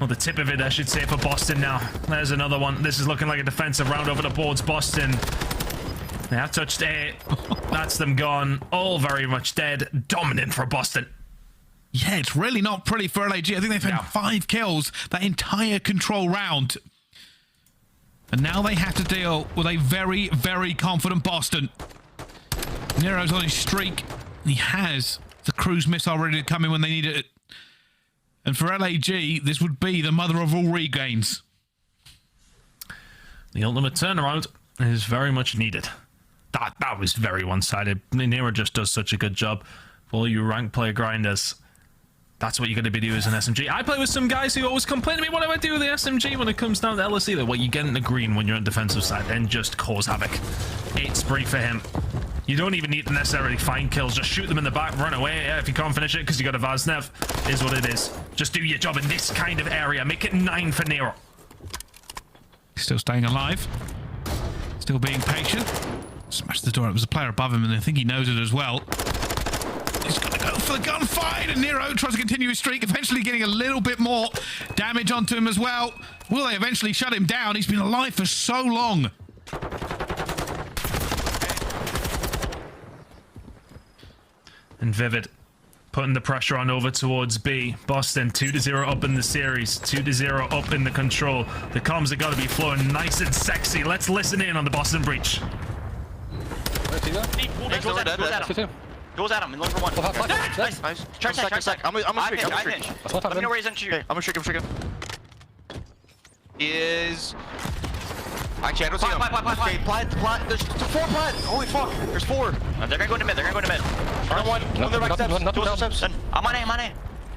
or the tip of it, I should say, for Boston now. There's another one. This is looking like a defensive round over the boards. Boston, they have touched A. That's them gone. All very much dead. Dominant for Boston. Yeah, it's really not pretty for LAG. I think they've had 5 kills that entire control round. And now they have to deal with a very, very confident Boston. Nero's on his streak. He has the cruise missile ready to come in when they need it. And for LAG, this would be the mother of all regains. The ultimate turnaround is very much needed. That was very one-sided. Nero just does such a good job. For all you rank player grinders, that's what you're going to be doing as an SMG. I play with some guys who always complain to me, what do I do with the SMG when it comes down to LSE? Well, you get in the green when you're on the defensive side, then just cause havoc. 8 spree for him. You don't even need to necessarily find kills. Just shoot them in the back, run away. Yeah, if you can't finish it because you got a Vaznev, is what it is. Just do your job in this kind of area. Make it 9 for Nero. Still staying alive. Still being patient. Smashed the door. It was a player above him, and I think he knows it as well. He's going to go for the gunfight, and Nero tries to continue his streak, eventually getting a little bit more damage onto him as well. Will they eventually shut him down? He's been alive for so long. And Vivid putting the pressure on over towards B. Boston 2-0 up in the series, 2-0 up in the control. The comms have got to be flowing nice and sexy. Let's listen in on the Boston Breach. Goes at him in looking for one. Nice. Try sec. I'm gonna streak. Let me know where he's entering. I'm gonna streak. He is... Actually, I don't see him. Okay, Plat. There's 4 plat. Holy fuck. There's 4. They're gonna go into mid. Alright, one of the right steps. Dual steps. I'm on A.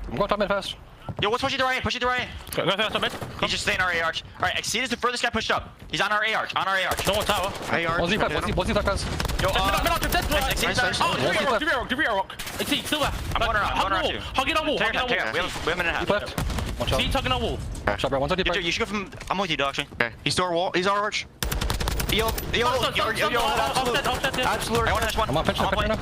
I'm going top mid fast. Yo, what's pushing to right? Pushing to right. Go fast on mid. He's just staying our A arch. Alright, Exceed is the furthest guy pushed up. He's on our A arch. No one tower. What's he fast, guys? Yo, Give me a rock. Exceed, still there. I'm going around. Hug it on wall. We have a minute and a half. Left. One shot. He's tugging on wall. Shot, bro. One side deep. You should go from... I'm with you, dog, actually. Okay. He's door wall. He's our arch. Yo, absolute. I want this one. I'm on pinch right now.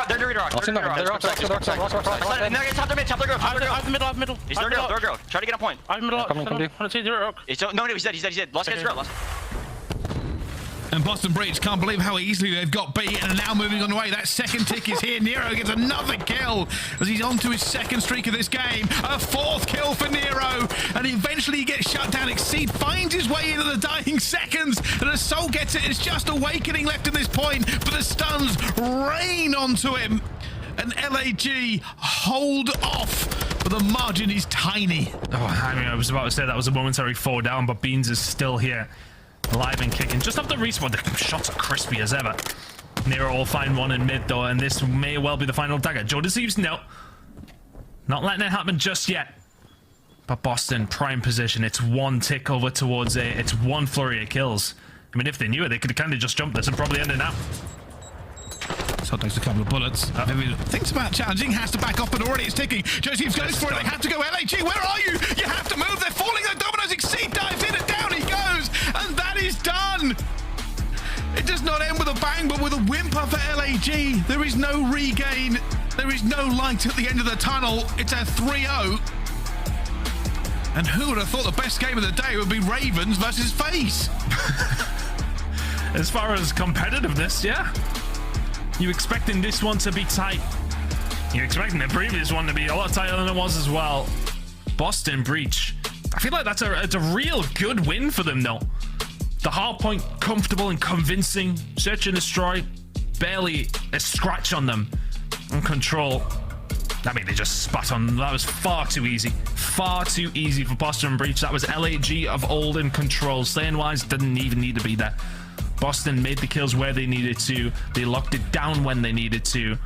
They're near rock. I'll see them. They're rock. And they're top their mid. I have middle. He's their girl. Try to get a point. I have middle. Come do. I see zero rock. No, he's dead. Lost guy's girl. And Boston Breach can't believe how easily they've got B and are now moving on the way. That second tick is here. Nero gets another kill as he's on to his second streak of this game. A 4th kill for Nero, and eventually he gets shut down. Exceed finds his way into the dying seconds, and as Soul gets it, it's just Awakening left at this point, but the stuns rain onto him. And LAG hold off, but the margin is tiny. Oh, I mean, I was about to say that was a momentary 4 down, but Beans is still here. Alive and kicking. Just after respawn, the shots are crispy as ever. Nero will find one in mid though, and this may well be the final dagger. Joe deceives, no. Not letting it happen just yet. But Boston, prime position. It's 1 tick over towards A. It's 1 flurry of kills. I mean, if they knew it, they could have kind of just jumped this and probably ended now. So takes a couple of bullets. Maybe thinks about challenging, has to back off, but already it's ticking. Joseph's goes for it. They have to go. LAG, where are you? You have to move. They're falling. The dominoes. Exceed dives in and down he goes, and that is done. It does not end with a bang, but with a whimper for LAG. There is no regain. There is no light at the end of the tunnel. It's a 3-0. And who would have thought the best game of the day would be Ravens versus FaZe? As far as competitiveness, yeah. You expecting this one to be tight. You're expecting the previous one to be a lot tighter than it was as well. Boston Breach. I feel like it's a real good win for them though. The hard point, comfortable and convincing. Search and destroy. Barely a scratch on them. And control. I mean, they just spat on them. That was far too easy. Far too easy for Boston Breach. That was LAG of old in control. Slaying-wise, didn't even need to be there. Boston made the kills where they needed to. They locked it down when they needed to.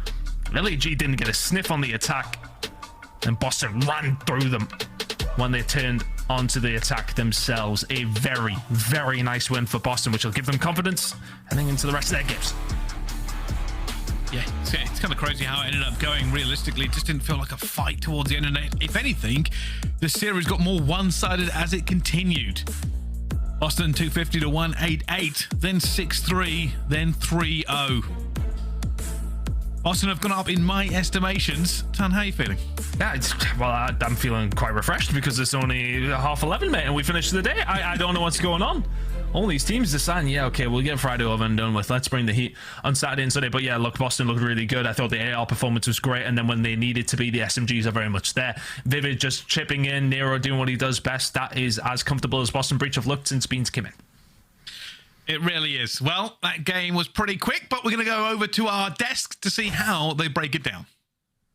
LAG didn't get a sniff on the attack. And Boston ran through them when they turned onto the attack themselves. A very, very nice win for Boston, which will give them confidence heading into the rest of their games. Yeah, it's kind of crazy how it ended up going. Realistically, it just didn't feel like a fight towards the end. And if anything, the series got more one-sided as it continued. Boston 250 to 188, then 6-3, then 3-0. Boston have gone up in my estimations. Tan, how are you feeling? Yeah, I'm feeling quite refreshed because it's only 11:30, mate, and we finished the day. I don't know what's going on. All these teams deciding, yeah, okay, we'll get Friday over and done with. Let's bring the heat on Saturday and Sunday. But yeah, look, Boston looked really good. I thought the AR performance was great. And then when they needed to be, the SMGs are very much there. Vivid just chipping in, Nero doing what he does best. That is as comfortable as Boston Breach have looked since Beans came in. It really is. Well, that game was pretty quick, but we're going to go over to our desk to see how they break it down.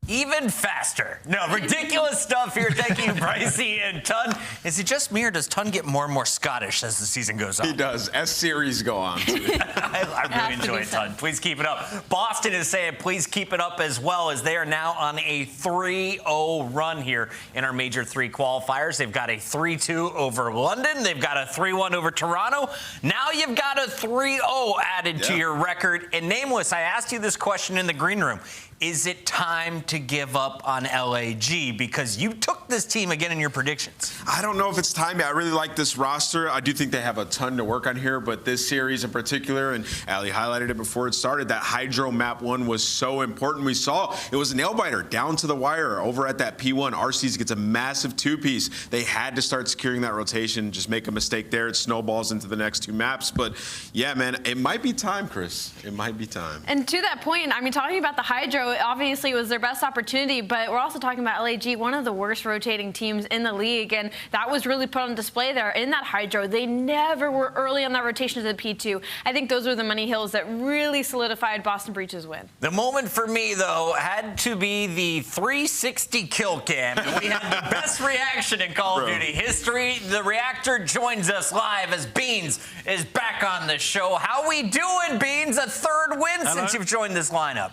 Even faster. No, ridiculous stuff here. Thank you, Brycey and Tun. Is it just me, or does Tun get more and more Scottish as the season goes on? He does. As series go on. I really enjoy it, Tun. Please keep it up. Boston is saying please keep it up as well, as they are now on a 3-0 run here in our Major III qualifiers. They've got a 3-2 over London. They've got a 3-1 over Toronto. Now you've got a 3-0 added to your record. And Nameless, I asked you this question in the green room. Is it time to give up on LAG? Because you took this team again in your predictions. I don't know if it's time. I really like this roster. I do think they have a ton to work on here, but this series in particular, and Ali highlighted it before it started, that HyDra map 1 was so important. We saw it was a nail-biter down to the wire over at that P1. RC's gets a massive 2-piece. They had to start securing that rotation. Just make a mistake there, it snowballs into the next 2 maps. But yeah, man, it might be time, Chris. It might be time. And to that point, I mean, talking about the HyDra HyDra, obviously, was their best opportunity, but we're also talking about LAG, one of the worst rotating teams in the league, and that was really put on display there in that HyDra. They never were early on that rotation to the P2. I think those were the money hills that really solidified Boston Breach's win. The moment for me, though, had to be the 360 kill cam. We had the best reaction in Call of Duty history. The Reactor joins us live as Beans is back on the show. How we doing, Beans? A third win since you've joined this lineup.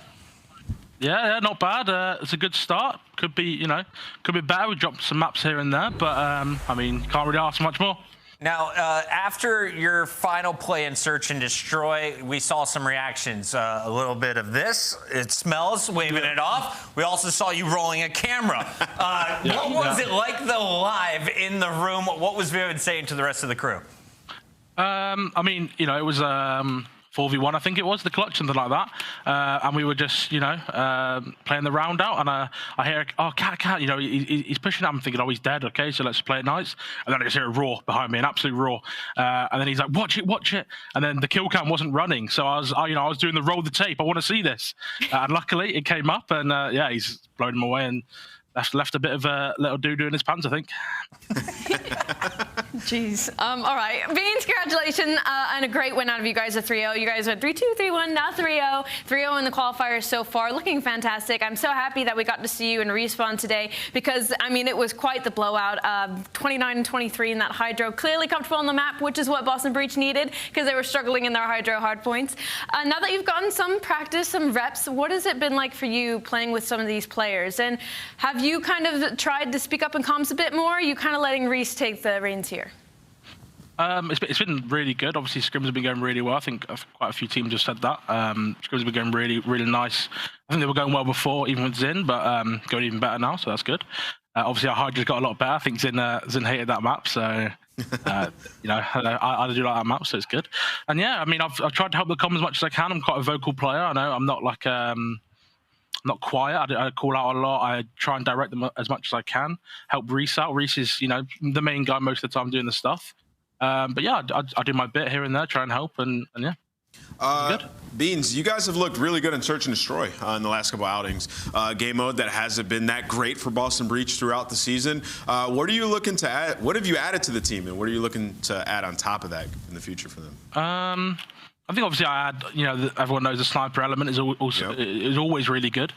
Yeah, not bad. It's a good start. Could be, you know, could be better. We dropped some maps here and there, but I mean, can't really ask much more. Now, after your final play in Search and Destroy, we saw some reactions. A little bit of this. It smells, waving it off. We also saw you rolling a camera. What was it like, though, live in the room? What was Vivid saying to the rest of the crew? I mean, you know, it was 4v1, I think it was, the clutch, something like that. And we were just, you know, playing the round out. And I hear, oh, cat, you know, he's pushing up. I'm thinking, oh, he's dead. Okay, so let's play it nice. And then I just hear a roar behind me, an absolute roar. And then he's like, watch it. And then the kill cam wasn't running. So I was doing the roll the tape. I want to see this. And luckily it came up, and yeah, he's blown him away and left a bit of a little doo-doo in his pants, I think. Jeez. All right. Beans, congratulations and a great win out of you guys at 3-0. You guys went 3-2, 3-1, now 3-0. 3-0 in the qualifiers so far. Looking fantastic. I'm so happy that we got to see you in Respawn today because, I mean, it was quite the blowout. 29-23 in that HyDra. Clearly comfortable on the map, which is what Boston Breach needed because they were struggling in their HyDra hardpoints. Now that you've gotten some practice, some reps, what has it been like for you playing with some of these players? And have you kind of tried to speak up in comms a bit more? Or are you kind of letting Reese take the reins here? It's been really good. Obviously, scrims have been going really well. I think quite a few teams have said that. Scrims have been going really, really nice. I think they were going well before, even with Zin, but going even better now, so that's good. Obviously, our HyDra's got a lot better. I think Zin hated that map, so you know, I do like that map, so it's good. And yeah, I mean, I've tried to help the comms as much as I can. I'm quite a vocal player. I know I'm not like not quiet. I call out a lot. I try and direct them as much as I can. Help Reese out. Reese is, you know, the main guy most of the time doing the stuff. But yeah, I do my bit here and there, try and help, and yeah. Good. Beans, you guys have looked really good in Search and Destroy in the last couple outings. Game mode that hasn't been that great for Boston Breach throughout the season. What are you looking to add? What have you added to the team, and what are you looking to add on top of that in the future for them? I think obviously I had, you know, everyone knows the sniper element is always really good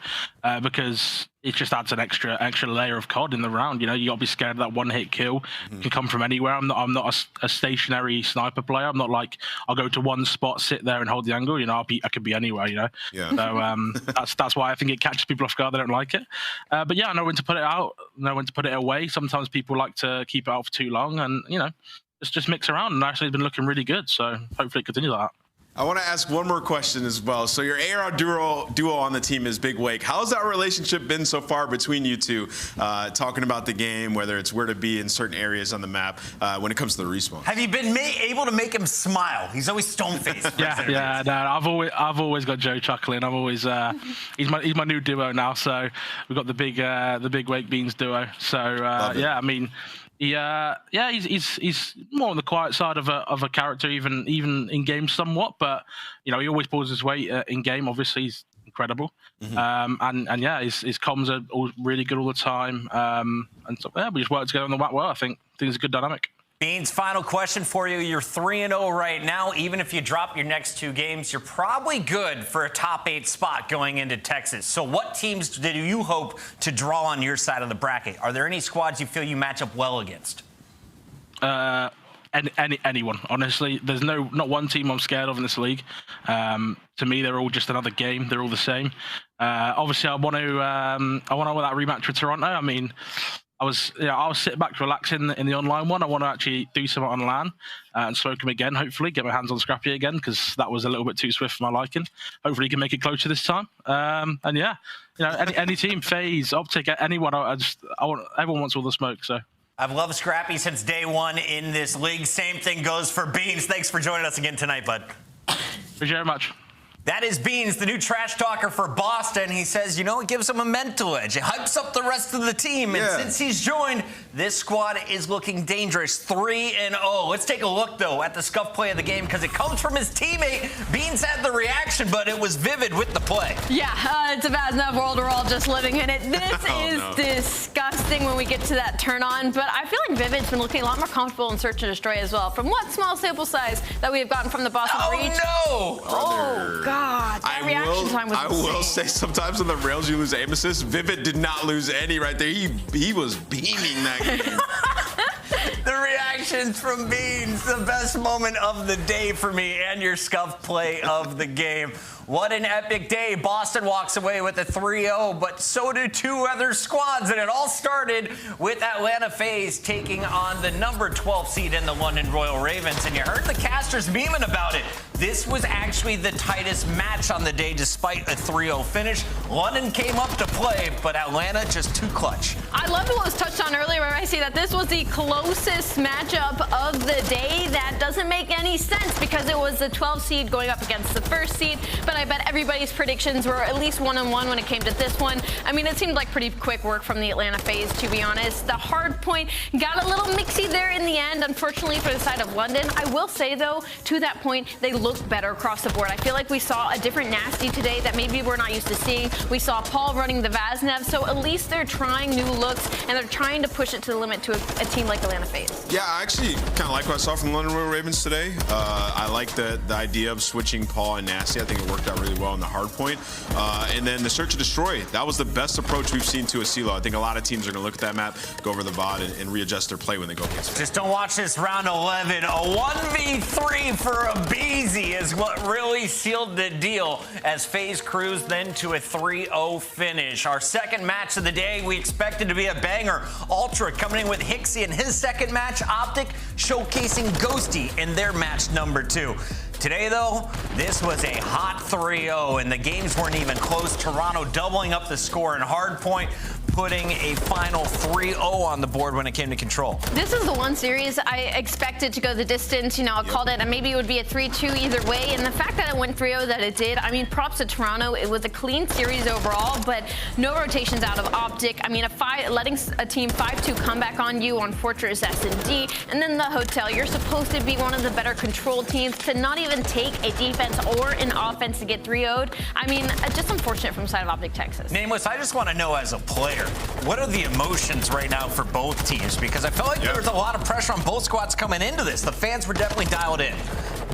because it just adds an extra layer of COD in the round. You know, you got to be scared of that one-hit kill. It can come from anywhere. I'm not a stationary sniper player. I'm not like I'll go to one spot, sit there, and hold the angle. You know, I could be anywhere. You know, so that's why I think it catches people off guard. They don't like it. But yeah, I know when to put it out. Know when to put it away. Sometimes people like to keep it out for too long, and you know, just mix around. And actually, it's been looking really good. So hopefully, it continues like that. I want to ask one more question as well. So your AR duo on the team is Big Wake. How's that relationship been so far between you two, talking about the game, whether it's where to be in certain areas on the map when it comes to the respawn? Have you been able to make him smile? He's always stone-faced. yeah. No, I've always got Joe chuckling. I've always he's my new duo now. So we've got the Big Wake Beans duo. So yeah, I mean. He's more on the quiet side of a character, even in game somewhat. But you know, he always pulls his weight in game. Obviously, he's incredible. And yeah, his comms are all really good all the time. And so yeah, we just work together on the map well. I think it's a good dynamic. Beans, final question for you. You're 3-0 right now. Even if you drop your next 2 games, you're probably good for a top 8 spot going into Texas. So what teams do you hope to draw on your side of the bracket? Are there any squads you feel you match up well against? Anyone, honestly. There's not one team I'm scared of in this league. To me, they're all just another game. They're all the same. Obviously, I want to win that rematch with Toronto. I mean, I was sitting back relaxing in the online one. I want to actually do something on LAN and smoke him again, hopefully, get my hands on Scrappy again, because that was a little bit too swift for my liking. Hopefully he can make it closer this time. And yeah, you know, any team, FaZe, OpTic, anyone, everyone wants all the smoke, so. I've loved Scrappy since day one in this league. Same thing goes for Beans. Thanks for joining us again tonight, bud. Appreciate it very much. That is Beans, the new trash talker for Boston. He says, you know, it gives him a mental edge. It hypes up the rest of the team. And since he's joined, this squad is looking dangerous. 3-0. Let's take a look, though, at the scuff play of the game because it comes from his teammate. Beans had the reaction, but it was vivid with the play. Yeah, it's a bad enough world. We're all just living in it. This is disgusting when we get to that turn on. But I feel like Vivid's been looking a lot more comfortable in Search and Destroy as well. From what small sample size that we have gotten from the Boston Breach. Oh, no! Oh, God. That reaction time was insane. I will say, sometimes on the rails you lose aim assist. Vivid did not lose any right there. He was beaming that game. The reactions from Beans, the best moment of the day for me and your scuff play of the game. What an epic day. Boston walks away with a 3-0, but so do two other squads. And it all started with Atlanta FaZe taking on the number 12 seed in the London Royal Ravens. And you heard the casters memeing about it. This was actually the tightest match on the day despite a 3-0 finish. London came up to play, but Atlanta just too clutch. I loved what was touched on earlier where I see that this was the closest matchup of the day. That doesn't make any sense because it was the 12 seed going up against the first seed. But I bet everybody's predictions were at least 1-1 when it came to this one. I mean, it seemed like pretty quick work from the Atlanta FaZe, to be honest. The hard point got a little mixy there in the end, unfortunately, for the side of London. I will say, though, to that point, they looked better across the board. I feel like we saw a different Nastie today that maybe we're not used to seeing. We saw Paul running the Vaznev, so at least they're trying new looks, and they're trying to push it to the limit to a team like Atlanta FaZe. Yeah, I actually kind of like what I saw from the London Royal Ravens today. I like the idea of switching Paul and Nastie. I think it worked out really well in the hard point. And then the Search and Destroy, that was the best approach we've seen to a CeeLo. I think a lot of teams are going to look at that map, go over the bot, and readjust their play when they go against it. Just don't watch this round 11. A 1v3 for aBeZy is what really sealed the deal as FaZe cruised then to a 3-0 finish. Our second match of the day, we expected to be a banger. Ultra coming in with Hixie in his second match. OpTic showcasing Ghosty in their match number 2. Today, though, this was a hot 3-0, and the games weren't even close. Toronto doubling up the score in hardpoint, putting a final 3-0 on the board when it came to control. This is the one series I expected to go the distance. You know, I called it, and maybe it would be a 3-2 either way. And the fact that it went 3-0 that it did, I mean, props to Toronto. It was a clean series overall, but no rotations out of OpTic. I mean, letting a team 5-2 come back on you on Fortress S&D, and then the Hotel. You're supposed to be one of the better controlled teams to not even take a defense or an offense to get 3-0'd. I mean, just unfortunate from the side of OpTic Texas. Nameless, I just want to know as a player, what are the emotions right now for both teams? Because I felt like there was a lot of pressure on both squads coming into this. The fans were definitely dialed in.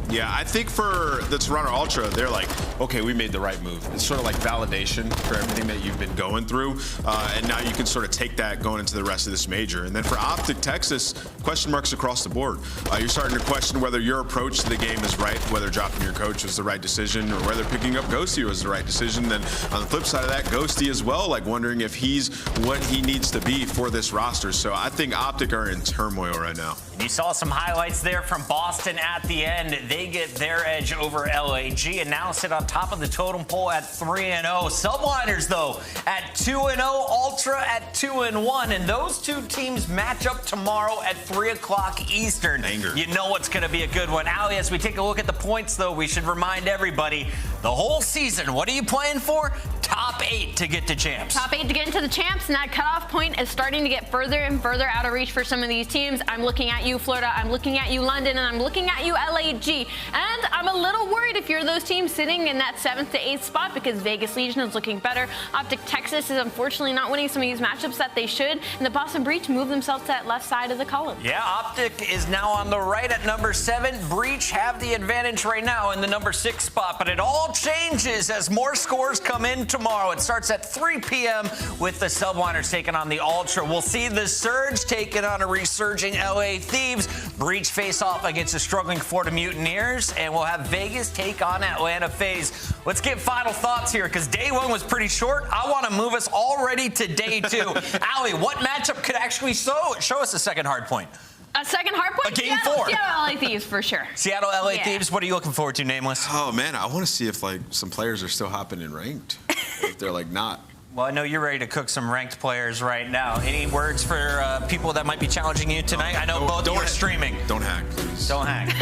Yeah, I think for the Toronto Ultra, they're like, okay, we made the right move. It's sort of like validation for everything that you've been going through. And now you can sort of take that going into the rest of this major. And then for OpTic Texas, question marks across the board. You're starting to question whether your approach to the game is right, whether dropping your coach was the right decision, or whether picking up Ghosty was the right decision. Then on the flip side of that, Ghosty as well, like wondering if he's what he needs to be for this roster. So I think OpTic are in turmoil right now. You saw some highlights there from Boston at the end. They get their edge over LAG and now sit on top of the totem pole at 3-0. Subliners, though, at 2-0. Ultra at 2-1. And those two teams match up tomorrow at 3 o'clock Eastern. Anger. You know it's going to be a good one. Ali, as we take a look at the points, though, we should remind everybody, the whole season, what are you playing for? Top 8 to get to champs. Top 8 to get into the champs, and that cutoff point is starting to get further and further out of reach for some of these teams. I'm looking at you, Florida. I'm looking at you, London, and I'm looking at you, LAG. And I'm a little worried if you're those teams sitting in that 7th to 8th spot because Vegas Legion is looking better. OpTic Texas is unfortunately not winning some of these matchups that they should, and the Boston Breach move themselves to that left side of the column. Yeah, OpTic is now on the right at number 7. Breach have the advantage right now in the number 6 spot, but it all changes as more scores come in tomorrow. It starts at 3 p.m. with the Subliners taking on the Ultra. We'll see the Surge taking on a resurging LA Thieves. Breach face off against the struggling Florida Mutineers, and we'll have Vegas take on Atlanta FaZe. Let's get final thoughts here, because day 1 was pretty short. I want to move us already to day 2. Ali, what matchup could actually show us a second hard point? A second hard point? A game 4. Seattle LA Thieves, for sure. Seattle LA Thieves, what are you looking forward to, Nameless? Oh, man, I want to see if, like, some players are still hopping in ranked. If they're, like, not. Well, I know you're ready to cook some ranked players right now. Any words for people that might be challenging you tonight? I know both of you are streaming. Don't hack, please. Don't hack.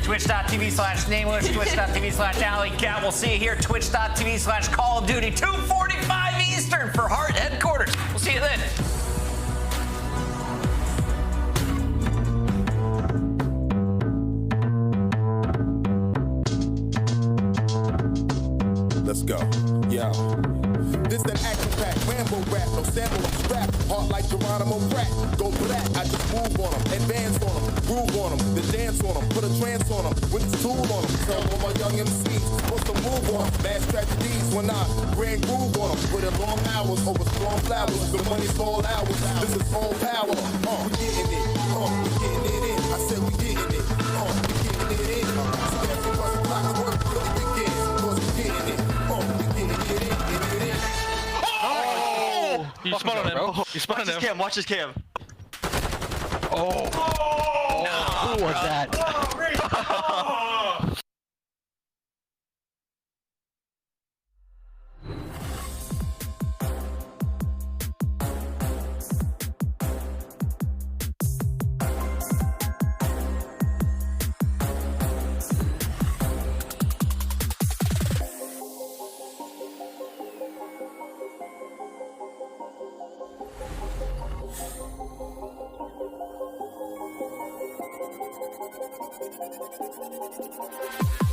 Twitch.tv/nameless, Twitch.tv/alleycat. We'll see you here, Twitch.tv/Call of Duty, 2:45 Eastern for Heart Headquarters. We'll see you then. Let's go. Yeah. This an action pack, Rambo rap, no sample, I'm scrap. Heart like Geronimo Pratt. Go black, I just move on them, advance on them, groove on them, then dance on them, put a trance on them, with this tool on them. Tell all my young MCs, what's the move on them? Mass tragedies when I grand groove on them. Put in long hours over strong flowers, the money's all ours. This is all power. We getting it. We getting it in. I said we getting it. We getting it in. So that's the first clock work really begins. Cause we getting it. We getting it in. You spun on him. You spun on him. Watch this cam. Oh. Who was that? Thank you.